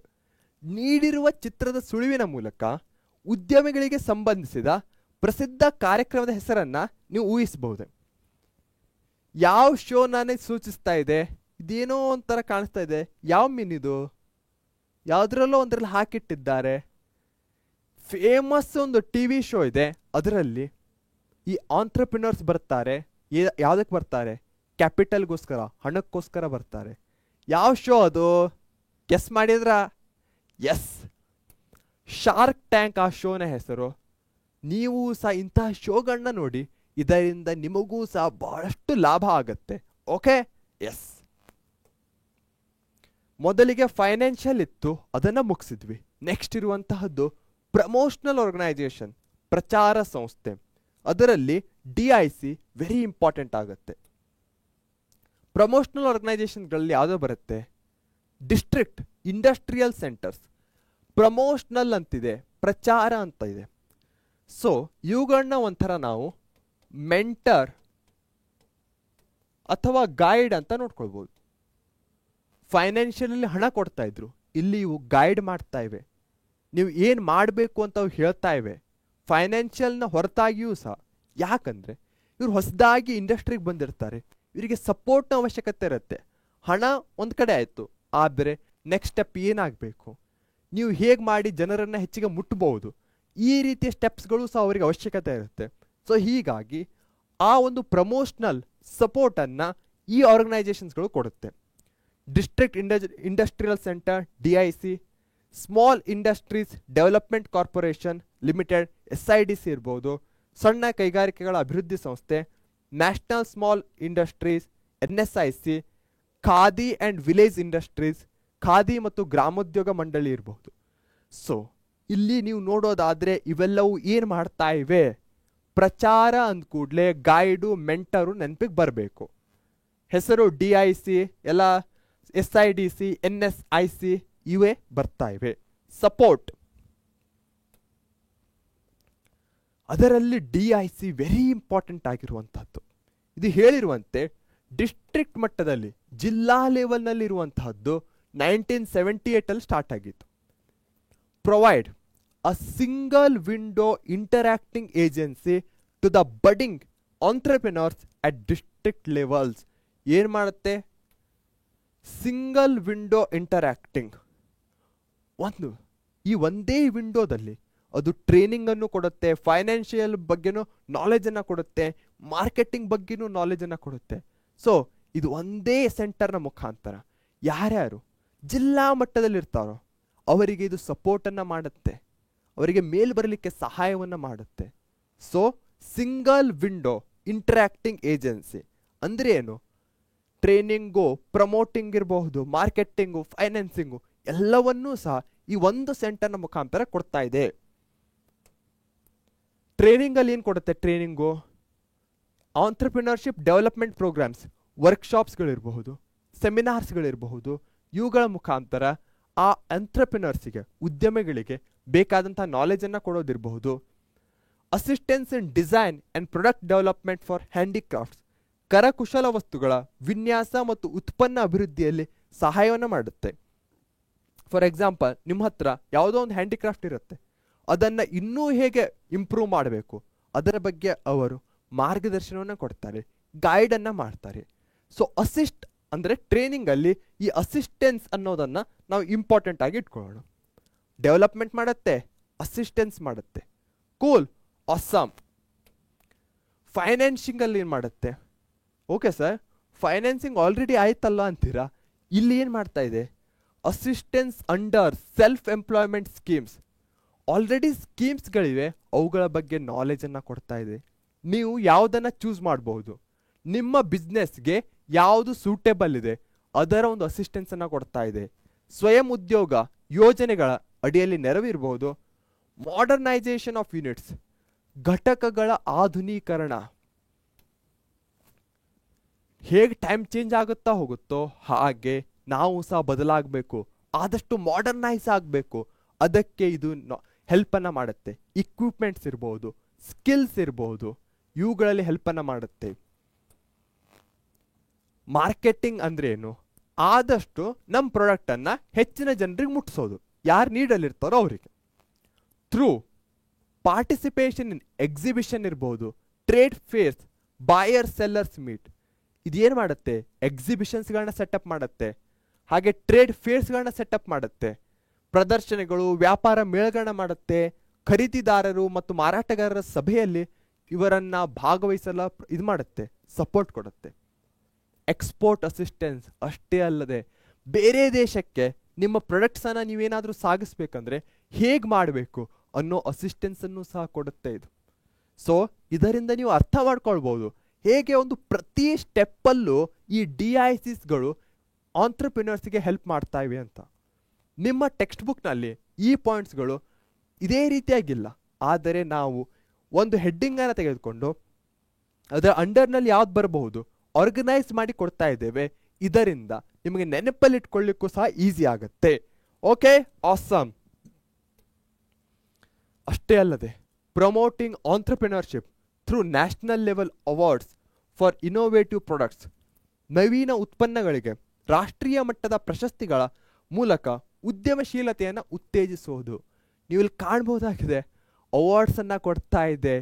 ನೀಡಿರುವ ಚಿತ್ರದ ಸುಳಿವಿನ ಮೂಲಕ ಉದ್ಯಮಿಗಳಿಗೆ ಸಂಬಂಧಿಸಿದ ಪ್ರಸಿದ್ಧ ಕಾರ್ಯಕ್ರಮದ ಹೆಸರನ್ನು ನೀವು ಊಹಿಸಬಹುದೇ? ಯಾವ ಶೋ ನಾನೇ ಸೂಚಿಸ್ತಾ ಇದೆ? ಇದೇನೋ ಒಂಥರ ಕಾಣಿಸ್ತಾ ಇದೆ. ಯಾವ ಮೀನ್ ಇದು? ಯಾವುದ್ರಲ್ಲೋ ಒಂದರಲ್ಲಿ ಹಾಕಿಟ್ಟಿದ್ದಾರೆ. ಫೇಮಸ್ ಒಂದು TV ಶೋ ಇದೆ, ಅದರಲ್ಲಿ ಈ ಆಂಟ್ರಪ್ರಿನರ್ಸ್ ಬರ್ತಾರೆ. ಯಾವುದಕ್ಕೆ ಬರ್ತಾರೆ? ಕ್ಯಾಪಿಟಲ್ಗೋಸ್ಕರ, ಹಣಕ್ಕೋಸ್ಕರ ಬರ್ತಾರೆ. ಯಾವ ಶೋ ಅದು? ಗೆಸ್ ಮಾಡಿದ್ರ? ಎಸ್, ಶಾರ್ಕ್ ಟ್ಯಾಂಕ್ ಆ ಶೋನ ಹೆಸರು. ನೀವು ಸಹ ಇಂತಹ ಶೋಗಳನ್ನ ನೋಡಿ, ಇದರಿಂದ ನಿಮಗೂ ಸಹ ಬಹಳಷ್ಟು ಲಾಭ ಆಗತ್ತೆ. Okay, S. ಮೊದಲಿಗೆ ಫೈನಾನ್ಷಿಯಲ್ ಇತ್ತು, ಅದನ್ನು ಮುಗಿಸಿದ್ವಿ. ನೆಕ್ಸ್ಟ್ ಇರುವಂತಹದ್ದು ಪ್ರಮೋಷನಲ್ ಆರ್ಗನೈಸೇಷನ್, ಪ್ರಚಾರ ಸಂಸ್ಥೆ. ಅದರಲ್ಲಿ DIC ವೆರಿ ಇಂಪಾರ್ಟೆಂಟ್ ಆಗುತ್ತೆ. ಪ್ರಮೋಷನಲ್ ಆರ್ಗನೈಸೇಷನ್ಗಳಲ್ಲಿ ಯಾವುದೋ ಬರುತ್ತೆ, ಡಿಸ್ಟ್ರಿಕ್ಟ್ ಇಂಡಸ್ಟ್ರಿಯಲ್ ಸೆಂಟರ್ಸ್. ಪ್ರಮೋಷನಲ್ ಅಂತಿದೆ, ಪ್ರಚಾರ ಅಂತ ಇದೆ. ಸೊ ಇವುಗಳನ್ನ ಒಂಥರ ನಾವು ಮೆಂಟರ್ ಅಥವಾ ಗೈಡ್ ಅಂತ ನೋಡ್ಕೊಳ್ಬೋದು. ಫೈನಾನ್ಷಿಯಲಿ ಹಣ ಕೊಡ್ತಾ ಇದ್ರು, ಇಲ್ಲಿ ಇವು ಗೈಡ್ ಮಾಡ್ತಾ ಇವೆ, ನೀವು ಏನು ಮಾಡಬೇಕು ಅಂತ ಅವು ಹೇಳ್ತಾ ಇವೆ. ಫೈನಾನ್ಷಿಯಲ್ನ ಹೊರತಾಗಿಯೂ ಸಹ, ಯಾಕಂದರೆ ಇವರು ಹೊಸದಾಗಿ ಇಂಡಸ್ಟ್ರಿಗೆ ಬಂದಿರ್ತಾರೆ, ಇವರಿಗೆ ಸಪೋರ್ಟ್ನ ಅವಶ್ಯಕತೆ ಇರುತ್ತೆ. ಹಣ ಒಂದು ಕಡೆ ಆಯಿತು, ಆದರೆ ನೆಕ್ಸ್ಟ್ ಸ್ಟೆಪ್ ಏನಾಗಬೇಕು, ನೀವು ಹೇಗೆ ಮಾಡಿ ಜನರನ್ನು ಹೆಚ್ಚಿಗೆ ಮುಟ್ಟಬಹುದು, ಈ ರೀತಿಯ ಸ್ಟೆಪ್ಸ್ಗಳು ಸಹ ಅವರಿಗೆ ಅವಶ್ಯಕತೆ ಇರುತ್ತೆ. ಸೊ ಹೀಗಾಗಿ ಆ ಒಂದು ಪ್ರಮೋಷನಲ್ ಸಪೋರ್ಟನ್ನು ಈ ಆರ್ಗನೈಸೇಷನ್ಸ್ಗಳು ಕೊಡುತ್ತೆ. District industrial centre DIC, small industries development corporation limited SIDC ಇರ್ಬೋದು, ಸಣ್ಣ ಕೈಗಾರಿಕೆಗಳ ಅಭಿವೃದ್ಧಿ ಸಂಸ್ಥೆ, national small industries NSIC, khadi and village industries, khadi ಮತ್ತು ಗ್ರಾಮೋದ್ಯೋಗ ಮಂಡಳಿ ಇರಬಹುದು. ಸೊ ಇಲ್ಲಿ ನೀವು ನೋಡೋದಾದರೆ ಇವೆಲ್ಲವೂ ಏನು ಮಾಡ್ತಾ ಇವೆ, ಪ್ರಚಾರ ಅಂದ ಕೂಡಲೇ ಗೈಡು ಮೆಂಟರು ನೆನಪಿಗೆ ಬರಬೇಕು. ಹೆಸರು DIC ಎಲ್ಲ SIDC NSIC ಇವೇ ಬರ್ತಾ ಇವೆ. ಸಪೋರ್ಟ್, ಅದರಲ್ಲಿ DIC ವೆರಿ ಇಂಪಾರ್ಟೆಂಟ್ ಆಗಿರುವಂತಹದ್ದು. ಇದು ಹೇಳಿರುವಂತೆ ಡಿಸ್ಟ್ರಿಕ್ಟ್ ಮಟ್ಟದಲ್ಲಿ ಜಿಲ್ಲಾ ಲೆವೆಲ್ನಲ್ಲಿರುವಂತಹದ್ದು 1978 ಸ್ಟಾರ್ಟ್ ಆಗಿತ್ತು. Provide a single window interacting agency to the budding entrepreneurs at district levels. ಏನು ಮಾಡುತ್ತೆ, ಸಿಂಗಲ್ ವಿಂಡೋ ಇಂಟರಾಕ್ಟಿಂಗ್. ಈ ಒಂದೇ ವಿಂಡೋದಲ್ಲಿ ಅದು ಟ್ರೈನಿಂಗನ್ನು ಕೊಡುತ್ತೆ, ಫೈನಾನ್ಷಿಯಲ್ ಬಗ್ಗೆನೂ ನಾಲೆಜನ್ನು ಕೊಡುತ್ತೆ, ಮಾರ್ಕೆಟಿಂಗ್ ಬಗ್ಗೆನೂ ನಾಲೆಜನ್ನು ಕೊಡುತ್ತೆ. ಸೊ ಇದು ಒಂದೇ ಸೆಂಟರ್ನ ಮುಖಾಂತರ ಯಾರ್ಯಾರು ಜಿಲ್ಲಾ ಮಟ್ಟದಲ್ಲಿರ್ತಾರೋ ಅವರಿಗೆ ಇದು ಸಪೋರ್ಟನ್ನು ಮಾಡುತ್ತೆ, ಅವರಿಗೆ ಮೇಲ್ ಬರಲಿಕ್ಕೆ ಸಹಾಯವನ್ನು ಮಾಡುತ್ತೆ. So single window interacting agency ಅಂದರೆ ಏನು, ಟ್ರೈನಿಂಗು, ಪ್ರಮೋಟಿಂಗ್ ಇರಬಹುದು, ಮಾರ್ಕೆಟಿಂಗು, ಫೈನಾನ್ಸಿಂಗು ಎಲ್ಲವನ್ನೂ ಸಹ ಈ ಒಂದು ಸೆಂಟರ್ನ ಮುಖಾಂತರ ಕೊಡ್ತಾ ಇದೆ. ಟ್ರೈನಿಂಗಲ್ಲಿ ಏನು ಕೊಡುತ್ತೆ, ಟ್ರೈನಿಂಗು ಆಂಟ್ರಪ್ರಿನರ್ಶಿಪ್ ಡೆವಲಪ್ಮೆಂಟ್ ಪ್ರೋಗ್ರಾಮ್ಸ್, ವರ್ಕ್ಶಾಪ್ಸ್ಗಳಿರಬಹುದು, ಸೆಮಿನಾರ್ಸ್ಗಳಿರಬಹುದು. ಇವುಗಳ ಮುಖಾಂತರ ಆ ಎಂಟ್ರಪ್ರಿನರ್ಸಿಗೆ, ಉದ್ಯಮಿಗಳಿಗೆ ಬೇಕಾದಂಥ ನಾಲೆಜನ್ನು ಕೊಡೋದಿರಬಹುದು. Assistance in design and product development for handicrafts, ಕರಕುಶಲ ವಸ್ತುಗಳ ವಿನ್ಯಾಸ ಮತ್ತು ಉತ್ಪನ್ನ ಅಭಿವೃದ್ಧಿಯಲ್ಲಿ ಸಹಾಯವನ್ನು ಮಾಡುತ್ತೆ. ಫಾರ್ ಎಕ್ಸಾಂಪಲ್, ನಿಮ್ಮ ಹತ್ರ ಯಾವುದೋ ಒಂದು ಹ್ಯಾಂಡಿಕ್ರಾಫ್ಟ್ ಇರುತ್ತೆ, ಅದನ್ನು ಇನ್ನೂ ಹೇಗೆ ಇಂಪ್ರೂವ್ ಮಾಡಬೇಕು ಅದರ ಬಗ್ಗೆ ಅವರು ಮಾರ್ಗದರ್ಶನವನ್ನು ಕೊಡ್ತಾರೆ, ಗೈಡನ್ನು ಮಾಡ್ತಾರೆ. ಸೊ ಅಸಿಸ್ಟ್ ಅಂದರೆ ಟ್ರೈನಿಂಗಲ್ಲಿ ಈ ಅಸಿಸ್ಟೆನ್ಸ್ ಅನ್ನೋದನ್ನು ನಾವು ಇಂಪಾರ್ಟೆಂಟ್ ಆಗಿ ಇಟ್ಕೊಳ್ಳೋಣ. ಡೆವಲಪ್ಮೆಂಟ್ ಮಾಡುತ್ತೆ, ಅಸಿಸ್ಟೆನ್ಸ್ ಮಾಡುತ್ತೆ. Cool, awesome. ಫೈನಾನ್ಸಿಂಗಲ್ಲಿ ಏನು ಮಾಡುತ್ತೆ, ಓಕೆ ಸರ್ ಫೈನಾನ್ಸಿಂಗ್ ಆಲ್ರೆಡಿ ಆಯ್ತಲ್ಲ ಅಂತೀರಾ, ಇಲ್ಲಿ ಏನು ಮಾಡ್ತಾ ಇದೆ, assistance under self employment schemes. Already ಸ್ಕೀಮ್ಸ್ಗಳಿವೆ, ಅವುಗಳ ಬಗ್ಗೆ ನಾಲೆಜನ್ನು ಕೊಡ್ತಾ ಇದೆ. ನೀವು ಯಾವುದನ್ನು ಚೂಸ್ ಮಾಡಬಹುದು, ನಿಮ್ಮ ಬಿಸ್ನೆಸ್ಗೆ ಯಾವುದು ಸೂಟೇಬಲ್ ಇದೆ ಅದರ ಒಂದು ಅಸಿಸ್ಟೆನ್ಸನ್ನು ಕೊಡ್ತಾ ಇದೆ. ಸ್ವಯಂ ಉದ್ಯೋಗ ಯೋಜನೆಗಳ ಅಡಿಯಲ್ಲಿ ನೆರವಿರಬಹುದು. ಮಾಡರ್ನೈಸೇಷನ್ ಆಫ್ ಯೂನಿಟ್ಸ್, ಘಟಕಗಳ ಆಧುನೀಕರಣ. ಹೇಗೆ ಟೈಮ್ ಚೇಂಜ್ ಆಗುತ್ತಾ ಹೋಗುತ್ತೋ ಹಾಗೆ ನಾವು ಸಹ ಬದಲಾಗಬೇಕು, ಆದಷ್ಟು ಮಾಡರ್ನೈಸ್ ಆಗಬೇಕು. ಅದಕ್ಕೆ ಇದು ಹೆಲ್ಪನ್ನು ಮಾಡುತ್ತೆ. ಇಕ್ವಿಪ್ಮೆಂಟ್ಸ್ ಇರ್ಬೋದು, ಸ್ಕಿಲ್ಸ್ ಇರ್ಬೋದು, ಇವುಗಳಲ್ಲಿ ಹೆಲ್ಪನ್ನು ಮಾಡುತ್ತೆ. ಮಾರ್ಕೆಟಿಂಗ್ ಅಂದ್ರೆ ಏನು, ಆದಷ್ಟು ನಮ್ಮ ಪ್ರಾಡಕ್ಟನ್ನು ಹೆಚ್ಚಿನ ಜನರಿಗೆ ಮುಟ್ಟಿಸೋದು, ಯಾರು ನೀಡಲಿರ್ತಾರೋ ಅವರಿಗೆ. ಥ್ರೂ ಪಾರ್ಟಿಸಿಪೇಷನ್ ಇನ್ ಎಕ್ಸಿಬಿಷನ್ ಇರ್ಬೋದು, trade fairs, Bayar sellers meet. ಇದೇನು ಮಾಡುತ್ತೆ, ಎಕ್ಸಿಬಿಷನ್ಸ್ಗಳನ್ನ ಸೆಟಪ್ ಮಾಡುತ್ತೆ, ಹಾಗೆ ಟ್ರೇಡ್ ಫೇರ್ಸ್ಗಳನ್ನ ಸೆಟಪ್ ಮಾಡುತ್ತೆ, ಪ್ರದರ್ಶನಗಳು, ವ್ಯಾಪಾರ ಮೇಳಗಳನ್ನ ಮಾಡುತ್ತೆ. ಖರೀದಿದಾರರು ಮತ್ತು ಮಾರಾಟಗಾರರ ಸಭೆಯಲ್ಲಿ ಇವರನ್ನ ಭಾಗವಹಿಸಲು ಇದು ಮಾಡುತ್ತೆ, ಸಪೋರ್ಟ್ ಕೊಡುತ್ತೆ. ಎಕ್ಸ್ಪೋರ್ಟ್ ಅಸಿಸ್ಟೆನ್ಸ್ ಅಷ್ಟೇ ಅಲ್ಲದೆ ಬೇರೆ ದೇಶಕ್ಕೆ ನಿಮ್ಮ ಪ್ರಾಡಕ್ಟ್ಸನ್ನು ನೀವೇನಾದರೂ ಸಾಗಿಸ್ಬೇಕಂದ್ರೆ ಹೇಗೆ ಮಾಡಬೇಕು ಅನ್ನೋ ಅಸಿಸ್ಟೆನ್ಸನ್ನು ಸಹ ಕೊಡುತ್ತೆ ಇದು. ಸೊ ಇದರಿಂದ ನೀವು ಅರ್ಥ ಮಾಡ್ಕೊಳ್ಬೋದು ಹೇಗೆ ಒಂದು ಪ್ರತಿ ಸ್ಟೆಪ್ಪಲ್ಲೂ ಈ DICsಗಳು ಆಂಟ್ರಪ್ರಿನರ್ಸ್ಗೆ ಹೆಲ್ಪ್ ಮಾಡ್ತಾ ಇವೆ ಅಂತ. ನಿಮ್ಮ ಟೆಕ್ಸ್ಟ್ ಬುಕ್ನಲ್ಲಿ ಈ ಪಾಯಿಂಟ್ಸ್ಗಳು ಇದೇ ರೀತಿಯಾಗಿಲ್ಲ, ಆದರೆ ನಾವು ಒಂದು ಹೆಡ್ಡಿಂಗ್ ಅನ್ನು ತೆಗೆದುಕೊಂಡು ಅದರ ಅಂಡರ್ನಲ್ಲಿ ಯಾವ್ದು ಬರಬಹುದು ಆರ್ಗನೈಸ್ ಮಾಡಿ ಕೊಡ್ತಾ ಇದ್ದೇವೆ. ಇದರಿಂದ ನಿಮಗೆ ನೆನಪಲ್ಲಿ ಇಟ್ಕೊಳ್ಳಿಕ್ಕೂ ಸಹ ಈಸಿ ಆಗುತ್ತೆ. Okay, awesome. ಅಷ್ಟೇ ಅಲ್ಲದೆ promoting entrepreneurship through national level awards for innovative products, ನವೀನ ಉತ್ಪನ್ನಗಳಿಗೆ ರಾಷ್ಟ್ರೀಯ ಮಟ್ಟದ ಪ್ರಶಸ್ತಿಗಳ ಮೂಲಕ ಉದ್ಯಮಶೀಲತೆಯನ್ನು ಉತ್ತೇಜಿಸುವುದು. ನೀವು ಇಲ್ಲಿ ಕಾಣಬಹುದಾಗಿದೆ, ಅವಾರ್ಡ್ಸನ್ನು ಕೊಡ್ತಾ ಇದೆ,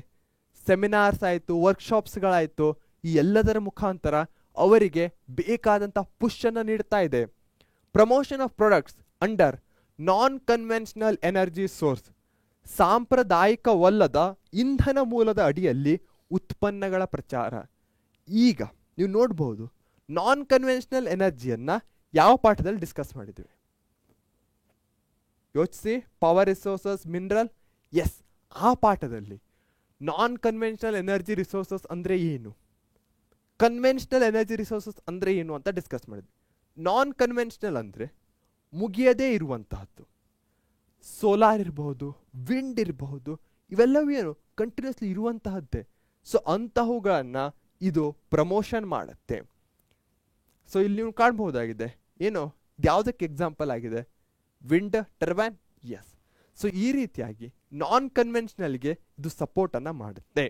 ಸೆಮಿನಾರ್ಸ್ ಆಯಿತು, ವರ್ಕ್ಶಾಪ್ಸ್ಗಳಾಯಿತು, ಈ ಎಲ್ಲದರ ಮುಖಾಂತರ ಅವರಿಗೆ ಬೇಕಾದಂಥ ಪುಷನ್ನು ನೀಡ್ತಾ ಇದೆ. Promotion of products under non conventional energy source, ಸಾಂಪ್ರದಾಯಿಕವಲ್ಲದ ಇಂಧನ ಮೂಲದ ಅಡಿಯಲ್ಲಿ ಉತ್ಪನ್ನಗಳ ಪ್ರಚಾರ. ಈಗ ನೀವು ನೋಡ್ಬೋದು, ನಾನ್ ಕನ್ವೆನ್ಷನಲ್ ಎನರ್ಜಿಯನ್ನು ಯಾವ ಪಾಠದಲ್ಲಿ ಡಿಸ್ಕಸ್ ಮಾಡಿದ್ವಿ? ಯೋಚಿಸಿ. Power resources, mineral. ಎಸ್, ಆ ಪಾಠದಲ್ಲಿ ನಾನ್ ಕನ್ವೆನ್ಷನಲ್ ಎನರ್ಜಿ ರಿಸೋರ್ಸಸ್ ಅಂದರೆ ಏನು, ಕನ್ವೆನ್ಷನಲ್ ಎನರ್ಜಿ ರಿಸೋರ್ಸಸ್ ಅಂದರೆ ಏನು ಅಂತ ಡಿಸ್ಕಸ್ ಮಾಡಿದ್ವಿ. ನಾನ್ ಕನ್ವೆನ್ಷನಲ್ ಅಂದರೆ ಮುಗಿಯದೇ ಇರುವಂತಹದ್ದು. ಸೋಲಾರ್ ಇರಬಹುದು, ವಿಂಡ್ ಇರಬಹುದು, ಇವೆಲ್ಲವೂ ಏನು ಕಂಟಿನ್ಯೂಸ್ಲಿ ಇರುವಂತಹದ್ದೇ. ಸೊ ಅಂತಹವುಗಳನ್ನು ಇದು ಪ್ರಮೋಷನ್ ಮಾಡುತ್ತೆ. ಸೊ ಇಲ್ಲಿ ನೀವು ಕಾಣಬಹುದಾಗಿದೆ, ಏನು ಯಾವುದಕ್ಕೆ ಎಕ್ಸಾಂಪಲ್ ಆಗಿದೆ? Wind turbine. ಎಸ್. ಸೊ ಈ ರೀತಿಯಾಗಿ ನಾನ್ ಕನ್ವೆನ್ಷನಲ್ಗೆ ಇದು ಸಪೋರ್ಟನ್ನು ಮಾಡುತ್ತೆ.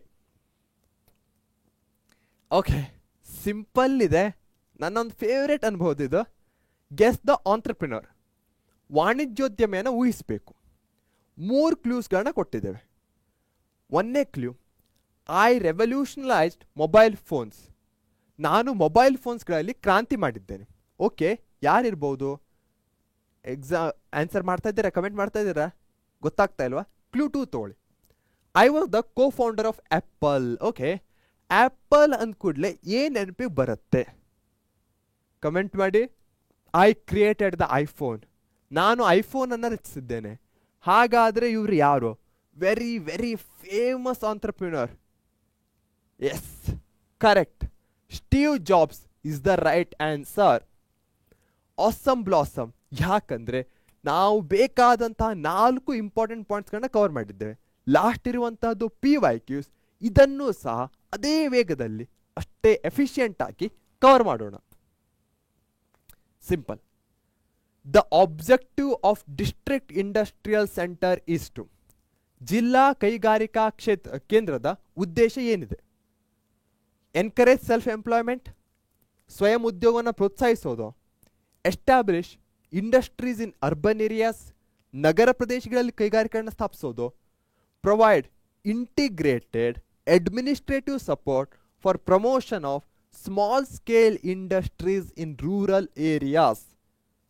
ಓಕೆ, ಸಿಂಪಲ್ ಇದೆ. ನನ್ನೊಂದು ಫೇವ್ರೇಟ್ ಅನ್ಬೋದು ಇದು. Guess the entrepreneur. ವಾಣಿಜ್ಯೋದ್ಯಮಿಯನ್ನು ಊಹಿಸಬೇಕು. 3 ಕ್ಲೂಸ್ಗಳನ್ನ ಕೊಟ್ಟಿದ್ದೇವೆ. 1ನೇ clue, I revolutionalised mobile phones. ನಾನು ಮೊಬೈಲ್ ಫೋನ್ಸ್ಗಳಲ್ಲಿ ಕ್ರಾಂತಿ ಮಾಡಿದ್ದೇನೆ. ಓಕೆ, ಯಾರಿರ್ಬೋದು? ಆನ್ಸರ್ ಮಾಡ್ತಾ ಇದ್ದೀರಾ? ಕಮೆಂಟ್ ಮಾಡ್ತಾ ಇದ್ದೀರಾ? ಗೊತ್ತಾಗ್ತಾ ಇಲ್ವಾ? ಕ್ಲೂ 2 ತಗೊಳ್ಳಿ. I was the co founder of Apple. Okay, Apple ಅಂದ ಕೂಡಲೇ ಏನು ನೆನಪಿಗೆ ಬರುತ್ತೆ? ಕಮೆಂಟ್ ಮಾಡಿ. I created the iPhone. ನಾನು ಐಫೋನನ್ನು ರಚಿಸಿದ್ದೇನೆ. ಹಾಗಾದರೆ ಇವರು ಯಾರು? Very very famous entrepreneur. Yes, correct. Steve Jobs is the right answer. Awesome blossom. ಯಾಕಂದರೆ ನಾವು ಬೇಕಾದಂತಹ 4 ಇಂಪಾರ್ಟೆಂಟ್ ಪಾಯಿಂಟ್ಸ್ಗಳನ್ನ ಕವರ್ ಮಾಡಿದ್ದೇವೆ. ಲಾಸ್ಟ್ ಇರುವಂತಹದ್ದು PYQs. ಇದನ್ನು ಸಹ ಅದೇ ವೇಗದಲ್ಲಿ ಅಷ್ಟೇ ಎಫಿಷಿಯೆಂಟ್ ಆಗಿ ಕವರ್ ಮಾಡೋಣ. Simple. The objective of district industrial centre is to. ಜಿಲ್ಲಾ ಕೈಗಾರಿಕಾ ಕೇಂದ್ರದ ಉದ್ದೇಶ ಏನಿದೆ? ಎನ್ಕರೇಜ್ ಸೆಲ್ಫ್ ಎಂಪ್ಲಾಯ್ಮೆಂಟ್, ಸ್ವಯಂ ಉದ್ಯೋಗವನ್ನು ಪ್ರೋತ್ಸಾಹಿಸೋದು, establish industries in urban areas, ನಗರ ಪ್ರದೇಶಗಳಲ್ಲಿ ಕೈಗಾರಿಕೆಗಳನ್ನು ಸ್ಥಾಪಿಸೋದು, provide integrated administrative support for promotion of small scale industries in rural areas.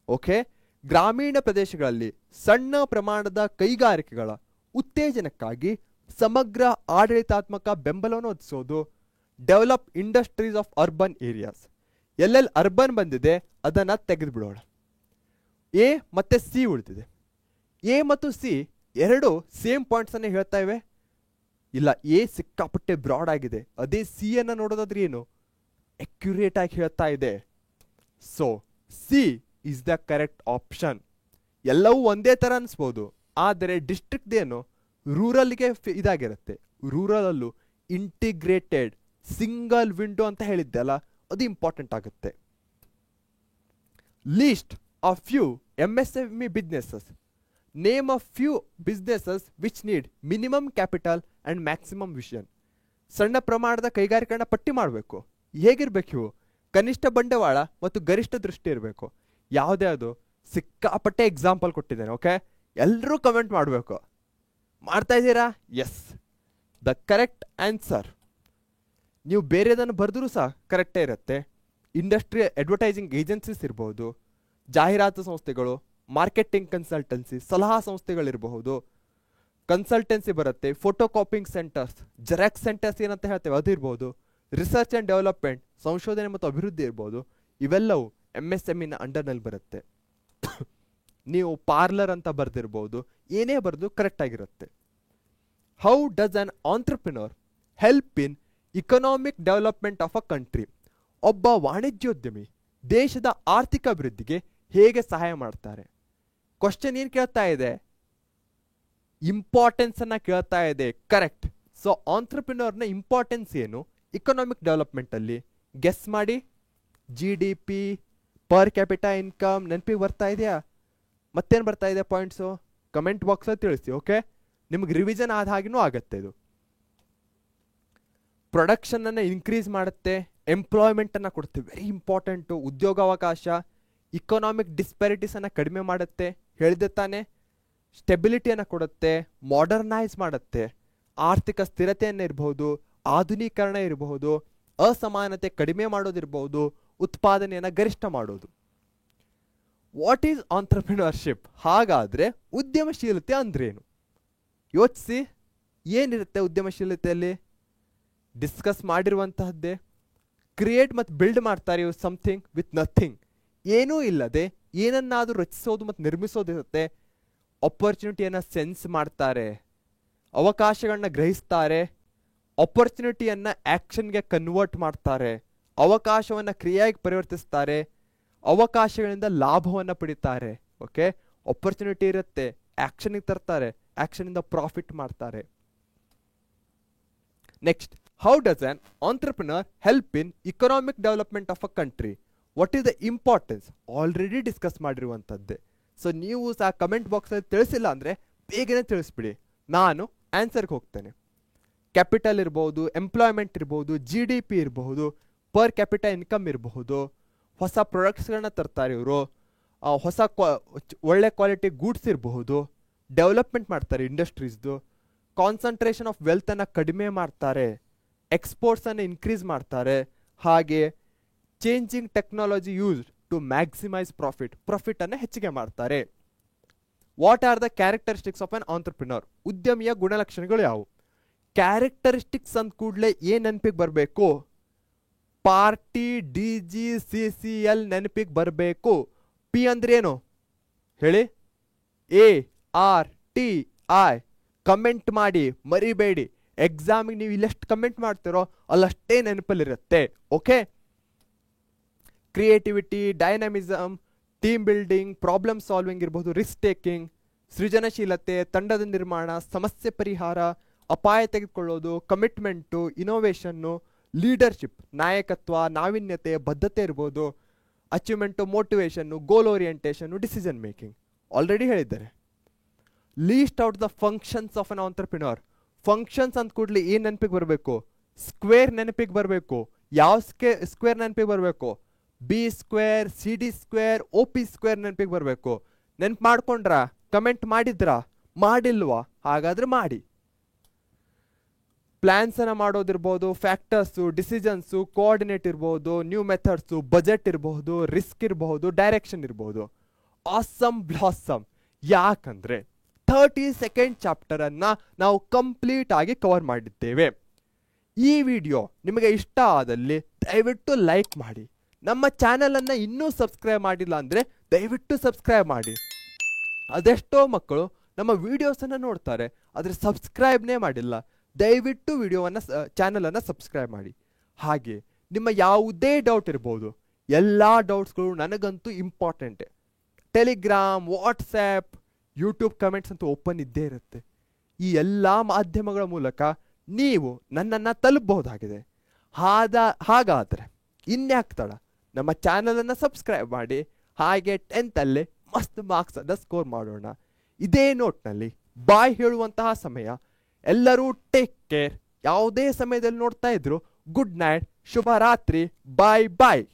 Okay, ಗ್ರಾಮೀಣ ಪ್ರದೇಶಗಳಲ್ಲಿ ಸಣ್ಣ ಪ್ರಮಾಣದ ಕೈಗಾರಿಕೆಗಳ ಉತ್ತೇಜನಕ್ಕಾಗಿ ಸಮಗ್ರ ಆಡಳಿತಾತ್ಮಕ ಬೆಂಬಲವನ್ನು ಒದಗಿಸೋದು, develop industries of urban areas. ಎಲ್ಲೆಲ್ಲಿ ಅರ್ಬನ್ ಬಂದಿದೆ ಅದನ್ನು ತೆಗೆದುಬಿಡೋಣ. ಎ ಮತ್ತು ಸಿ ಉಳಿದಿದೆ. ಎ ಮತ್ತು ಸಿ ಎರಡು ಸೇಮ್ ಪಾಯಿಂಟ್ಸನ್ನೇ ಹೇಳ್ತಾ ಇವೆ. ಇಲ್ಲ, ಎ ಸಿಕ್ಕಾಪಟ್ಟೆ ಬ್ರಾಡ್ ಆಗಿದೆ. ಅದೇ ಸಿ ಅನ್ನು ನೋಡೋದಾದ್ರೆ ಏನು ಅಕ್ಯುರೇಟ್ ಆಗಿ ಹೇಳ್ತಾ ಇದೆ. So C is the correct option. ಎಲ್ಲವೂ ಒಂದೇ ಥರ ಅನಿಸ್ಬೋದು, ಆದರೆ ಡಿಸ್ಟ್ರಿಕ್ಟ್ ಏನು ರೂರಲ್ಗೆ ಇದಾಗಿರುತ್ತೆ. ರೂರಲಲ್ಲೂ ಇಂಟಿಗ್ರೇಟೆಡ್ ಸಿಂಗಲ್ ವಿಂಡೋ ಅಂತ ಹೇಳಿದ್ದೆ ಅಲ್ಲ, ಅದು ಇಂಪಾರ್ಟೆಂಟ್ ಆಗುತ್ತೆ. List of few MSME businesses. Name a few businesses which need minimum capital and maximum vision. ಸಣ್ಣ ಪ್ರಮಾಣದ ಕೈಗಾರಿಕೆಗಳನ್ನ ಪಟ್ಟಿ ಮಾಡಬೇಕು. ಹೇಗಿರ್ಬೇಕು ಇವು? ಕನಿಷ್ಠ ಬಂಡವಾಳ ಮತ್ತು ಗರಿಷ್ಠ ದೃಷ್ಟಿ ಇರಬೇಕು. ಯಾವುದೇ ಅದು ಸಿಕ್ಕಾಪಟ್ಟೆ ಎಕ್ಸಾಂಪಲ್ ಕೊಟ್ಟಿದ್ದೇನೆ. ಓಕೆ, ಎಲ್ಲರೂ ಕಮೆಂಟ್ ಮಾಡಬೇಕು. ಮಾಡ್ತಾ ಇದ್ದೀರಾ? Yes, the correct answer. ನೀವು ಬೇರೆದನ್ನು ಬರೆದ್ರೂ ಸಹ ಕರೆಕ್ಟೇ ಇರುತ್ತೆ. ಇಂಡಸ್ಟ್ರಿ ಅಡ್ವರ್ಟೈಸಿಂಗ್ ಏಜೆನ್ಸೀಸ್ ಇರ್ಬೋದು, ಜಾಹೀರಾತು ಸಂಸ್ಥೆಗಳು, ಮಾರ್ಕೆಟಿಂಗ್ ಕನ್ಸಲ್ಟೆನ್ಸಿ, ಸಲಹಾ ಸಂಸ್ಥೆಗಳಿರಬಹುದು, ಕನ್ಸಲ್ಟೆನ್ಸಿ ಬರುತ್ತೆ, photo copying centres, xerox centres ಏನಂತ ಹೇಳ್ತೇವೆ ಅದು ಇರ್ಬೋದು, ರಿಸರ್ಚ್ ಆ್ಯಂಡ್ ಡೆವಲಪ್ಮೆಂಟ್ ಸಂಶೋಧನೆ ಮತ್ತು ಅಭಿವೃದ್ಧಿ ಇರ್ಬೋದು. ಇವೆಲ್ಲವೂ MSMEನ ಅಂಡರ್ನಲ್ಲಿ ಬರುತ್ತೆ. ನೀವು ಪಾರ್ಲರ್ ಅಂತ ಬರೆದಿರ್ಬೋದು, ಏನೇ ಬರೆದು ಕರೆಕ್ಟಾಗಿರುತ್ತೆ. How does an entrepreneur help in economic development of a country? ಒಬ್ಬ ವಾಣಿಜ್ಯೋದ್ಯಮಿ ದೇಶದ ಆರ್ಥಿಕ ಅಭಿವೃದ್ಧಿಗೆ ಹೇಗೆ ಸಹಾಯ ಮಾಡ್ತಾರೆ? ಕ್ವಶನ್ ಏನು ಕೇಳ್ತಾ ಇದೆ? ಇಂಪಾರ್ಟೆನ್ಸ್ ಅನ್ನ ಕೇಳ್ತಾ ಇದೆ. ಕರೆಕ್ಟ್. ಸೊ ಆಂಟ್ರಪ್ರಿನರ್ನ ಇಂಪಾರ್ಟೆನ್ಸ್ ಏನು ಇಕನಾಮಿಕ್ ಡೆವಲಪ್ಮೆಂಟಲ್ಲಿ? ಗೆಸ್ ಮಾಡಿ. GDP, ಪರ್ ಕ್ಯಾಪಿಟಾ ಇನ್ಕಮ್ ನೆನಪಿಗೆ ಬರ್ತಾ ಇದೆಯಾ? ಮತ್ತೇನು ಬರ್ತಾ ಇದೆ ಪಾಯಿಂಟ್ಸು? ಕಮೆಂಟ್ ಬಾಕ್ಸಲ್ಲಿ ತಿಳಿಸಿ. ಓಕೆ, ನಿಮ್ಗೆ ರಿವಿಷನ್ ಆದ ಹಾಗೆನೂ ಆಗತ್ತೆ. ಇದು ಪ್ರೊಡಕ್ಷನನ್ನು ಇನ್ಕ್ರೀಸ್ ಮಾಡುತ್ತೆ, ಎಂಪ್ಲಾಯ್ಮೆಂಟನ್ನು ಕೊಡುತ್ತೆ, ವೆರಿ ಇಂಪಾರ್ಟೆಂಟು. ಉದ್ಯೋಗಾವಕಾಶ, ಇಕನಾಮಿಕ್ ಡಿಸ್ಪ್ಯಾರಿಟೀಸನ್ನು ಕಡಿಮೆ ಮಾಡುತ್ತೆ, ಹೇಳಿದೆ ತಾನೆ. ಸ್ಟೆಬಿಲಿಟಿಯನ್ನು ಕೊಡುತ್ತೆ, ಮಾಡರ್ನೈಸ್ ಮಾಡುತ್ತೆ, ಆರ್ಥಿಕ ಸ್ಥಿರತೆಯನ್ನು ಇರಬಹುದು, ಆಧುನೀಕರಣ ಇರಬಹುದು, ಅಸಮಾನತೆ ಕಡಿಮೆ ಮಾಡೋದಿರಬಹುದು, ಉತ್ಪಾದನೆಯನ್ನು ಗರಿಷ್ಠ ಮಾಡೋದು. What is entrepreneurship? ಹಾಗಾದರೆ ಉದ್ಯಮಶೀಲತೆ ಅಂದ್ರೇನು? ಯೋಚಿಸಿ, ಏನಿರುತ್ತೆ ಉದ್ಯಮಶೀಲತೆಯಲ್ಲಿ? ಡಿಸ್ಕಸ್ ಮಾಡಿರುವಂತಹದ್ದೇ. ಕ್ರಿಯೇಟ್ ಮತ್ತು ಬಿಲ್ಡ್ ಮಾಡ್ತಾರೆ ಇವು ಸಮಥಿಂಗ್ ವಿತ್ ನಥಿಂಗ್. ಏನೂ ಇಲ್ಲದೆ ಏನನ್ನಾದರೂ ರಚಿಸೋದು ಮತ್ತು ನಿರ್ಮಿಸೋದಿರುತ್ತೆ. ಆಪರ್ಚುನಿಟಿಯನ್ನು ಸೆನ್ಸ್ ಮಾಡ್ತಾರೆ, ಅವಕಾಶಗಳನ್ನ ಗ್ರಹಿಸ್ತಾರೆ, ಆಪರ್ಚುನಿಟಿಯನ್ನು ಆ್ಯಕ್ಷನ್ಗೆ ಕನ್ವರ್ಟ್ ಮಾಡ್ತಾರೆ, ಅವಕಾಶವನ್ನು ಕ್ರಿಯೆಯಾಗಿ ಪರಿವರ್ತಿಸ್ತಾರೆ, ಅವಕಾಶಗಳಿಂದ ಲಾಭವನ್ನು ಪಡಿತಾರೆ. ಓಕೆ, ಆಪರ್ಚುನಿಟಿ ಇರುತ್ತೆ, ಆ್ಯಕ್ಷನಿಗೆ ತರ್ತಾರೆ, ಆ್ಯಕ್ಷನಿಂದ ಪ್ರಾಫಿಟ್ ಮಾಡ್ತಾರೆ. Next, how does an entrepreneur help in economic development of a country? What is the importance? Already discuss ಮಾಡಿರುವಂಥದ್ದೇ. ಸೊ ನೀವು ಸಹ ಕಮೆಂಟ್ ಬಾಕ್ಸಲ್ಲಿ ತಿಳಿಸಿಲ್ಲ ಅಂದರೆ ಬೇಗನೆ ತಿಳಿಸ್ಬಿಡಿ, ನಾನು ಆನ್ಸರ್ಗೆ ಹೋಗ್ತೇನೆ. ಕ್ಯಾಪಿಟಲ್ ಇರ್ಬೋದು, ಎಂಪ್ಲಾಯ್ಮೆಂಟ್ ಇರ್ಬೋದು, GDP ಇರಬಹುದು, ಪರ್ ಕ್ಯಾಪಿಟಲ್ ಇನ್ಕಮ್ ಇರಬಹುದು, ಹೊಸ ಪ್ರಾಡಕ್ಟ್ಸ್ಗಳನ್ನ ತರ್ತಾರೆ ಇವರು, ಹೊಸ ಒಳ್ಳೆ ಕ್ವಾಲಿಟಿ ಗೂಡ್ಸ್ ಇರಬಹುದು, ಡೆವಲಪ್ಮೆಂಟ್ ಮಾಡ್ತಾರೆ ಇಂಡಸ್ಟ್ರೀಸ್ದು, ಕಾನ್ಸಂಟ್ರೇಷನ್ ಆಫ್ ವೆಲ್ತನ್ನು ಕಡಿಮೆ ಮಾಡ್ತಾರೆ, ಎಕ್ಸ್ಪೋರ್ಟ್ಸನ್ನು ಇನ್ಕ್ರೀಸ್ ಮಾಡ್ತಾರೆ, ಹಾಗೆ changing technology used to maximise ಪ್ರಾಫಿಟನ್ನು ಹೆಚ್ಚಿಗೆ ಮಾಡ್ತಾರೆ. What are the characteristics of an entrepreneur? ಉದ್ಯಮಿಯ ಗುಣಲಕ್ಷಣಗಳು ಯಾವುವು? ಕ್ಯಾರೆಕ್ಟರಿಸ್ಟಿಕ್ಸ್ ಅಂದ ಕೂಡಲೇ ಏನು ನೆನಪಿಗೆ ಬರಬೇಕು? ಪಾರ್ಟಿ, DGCCL ನೆನಪಿಗೆ ಬರಬೇಕು. P ಅಂದ್ರೆ ಏನು ಹೇಳಿ? ARTI. ಕಮೆಂಟ್ ಮಾಡಿ, ಮರಿಬೇಡಿ. ಎಕ್ಸಾಮಿಗೆ ನೀವು ಇಲ್ಲೆಷ್ಟು ಕಮೆಂಟ್ ಮಾಡ್ತಿರೋ ಅಲ್ಲಷ್ಟೇ ನೆನಪಲ್ಲಿರುತ್ತೆ. Okay, creativity, dynamism, team building, problem solving ಇರ್ಬೋದು, ರಿಸ್ಕ್ ಟೇಕಿಂಗ್, ಸೃಜನಶೀಲತೆ, ತಂಡದ ನಿರ್ಮಾಣ, ಸಮಸ್ಯೆ ಪರಿಹಾರ, ಅಪಾಯ ತೆಗೆದುಕೊಳ್ಳೋದು, ಕಮಿಟ್ಮೆಂಟು, ಇನೋವೇಷನ್ನು, ಲೀಡರ್ಶಿಪ್, ನಾಯಕತ್ವ, ನಾವೀನ್ಯತೆ, ಬದ್ಧತೆ ಇರ್ಬೋದು, achievement, motivation, goal orientation, decision making already ಹೇಳಿದ್ದಾರೆ. List out the functions of an entrepreneur. Functions ಅಂದ ಕೂಡಲೇ ಏನು ನೆನಪಿಗೆ ಬರಬೇಕು? ಸ್ಕ್ವೇರ್ ನೆನಪಿಗೆ ಬರಬೇಕು. ಯಾವ ಸ್ಕ್ವೇರ್ ನೆನಪಿಗೆ ಬರಬೇಕು? B square, CD square, OP square ನೆನಪಿಗೆ ಬರಬೇಕು. ನೆನಪು ಮಾಡ್ಕೊಂಡ್ರಾ? ಕಮೆಂಟ್ ಮಾಡಿದ್ರಾ? ಮಾಡಿಲ್ವಾ? ಹಾಗಾದ್ರೆ ಮಾಡಿ. ಪ್ಲಾನ್ಸನ್ನು ಮಾಡೋದಿರ್ಬೋದು, ಫ್ಯಾಕ್ಟರ್ಸು, ಡಿಸಿಷನ್ಸು, ಕೋಆರ್ಡಿನೇಟ್ ಇರ್ಬೋದು, ನ್ಯೂ ಮೆಥಡ್ಸು, ಬಜೆಟ್ ಇರಬಹುದು, ರಿಸ್ಕ್ ಇರಬಹುದು, ಡೈರೆಕ್ಷನ್ ಇರಬಹುದು. Awesome blossom. ಯಾಕಂದ್ರೆ 32nd ಚಾಪ್ಟರನ್ನು ನಾವು ಕಂಪ್ಲೀಟ್ ಆಗಿ ಕವರ್ ಮಾಡಿದ್ದೇವೆ. ಈ ವಿಡಿಯೋ ನಿಮಗೆ ಇಷ್ಟ ಆದಲ್ಲಿ ದಯವಿಟ್ಟು ಲೈಕ್ ಮಾಡಿ. ನಮ್ಮ ಚಾನಲನ್ನು ಇನ್ನೂ ಸಬ್ಸ್ಕ್ರೈಬ್ ಮಾಡಿಲ್ಲ ಅಂದರೆ ದಯವಿಟ್ಟು ಸಬ್ಸ್ಕ್ರೈಬ್ ಮಾಡಿ. ಅದೆಷ್ಟೋ ಮಕ್ಕಳು ನಮ್ಮ ವಿಡಿಯೋಸನ್ನು ನೋಡ್ತಾರೆ, ಆದರೆ ಸಬ್ಸ್ಕ್ರೈಬ್ನೇ ಮಾಡಿಲ್ಲ. ದಯವಿಟ್ಟು ವಿಡಿಯೋವನ್ನು ಚಾನಲನ್ನು ಸಬ್ಸ್ಕ್ರೈಬ್ ಮಾಡಿ. ಹಾಗೆ ನಿಮ್ಮ ಯಾವುದೇ ಡೌಟ್ ಇರ್ಬೋದು, ಎಲ್ಲ ಡೌಟ್ಸ್ಗಳು ನನಗಂತೂ ಇಂಪಾರ್ಟೆಂಟೇ. ಟೆಲಿಗ್ರಾಮ್, ವಾಟ್ಸ್ಯಾಪ್, ಯೂಟ್ಯೂಬ್ ಕಮೆಂಟ್ಸ್ ಅಂತೂ ಓಪನ್ ಇದ್ದೇ ಇರುತ್ತೆ. ಈ ಎಲ್ಲ ಮಾಧ್ಯಮಗಳ ಮೂಲಕ ನೀವು ನನ್ನನ್ನು ತಲುಪಬಹುದಾಗಿದೆ. ಹಾಗಾದರೆ ಇನ್ಯಾಕೆ ತಡ, ನಮ್ಮ ಚಾನಲನ್ನು ಸಬ್ಸ್ಕ್ರೈಬ್ ಮಾಡಿ. ಹಾಗೆ 10th ಮಸ್ತ್ ಮಾರ್ಕ್ಸನ್ನು ಸ್ಕೋರ್ ಮಾಡೋಣ. ಇದೇ ನೋಟ್ನಲ್ಲಿ ಬಾಯ್ ಹೇಳುವಂತಹ ಸಮಯ. ಎಲ್ಲರೂ ಟೇಕ್ ಕೇರ್. ಯಾವುದೇ ಸಮಯದಲ್ಲಿ ನೋಡ್ತಾ ಇದ್ರು, ಗುಡ್ ನೈಟ್, ಶುಭರಾತ್ರಿ, ಬಾಯ್ ಬಾಯ್.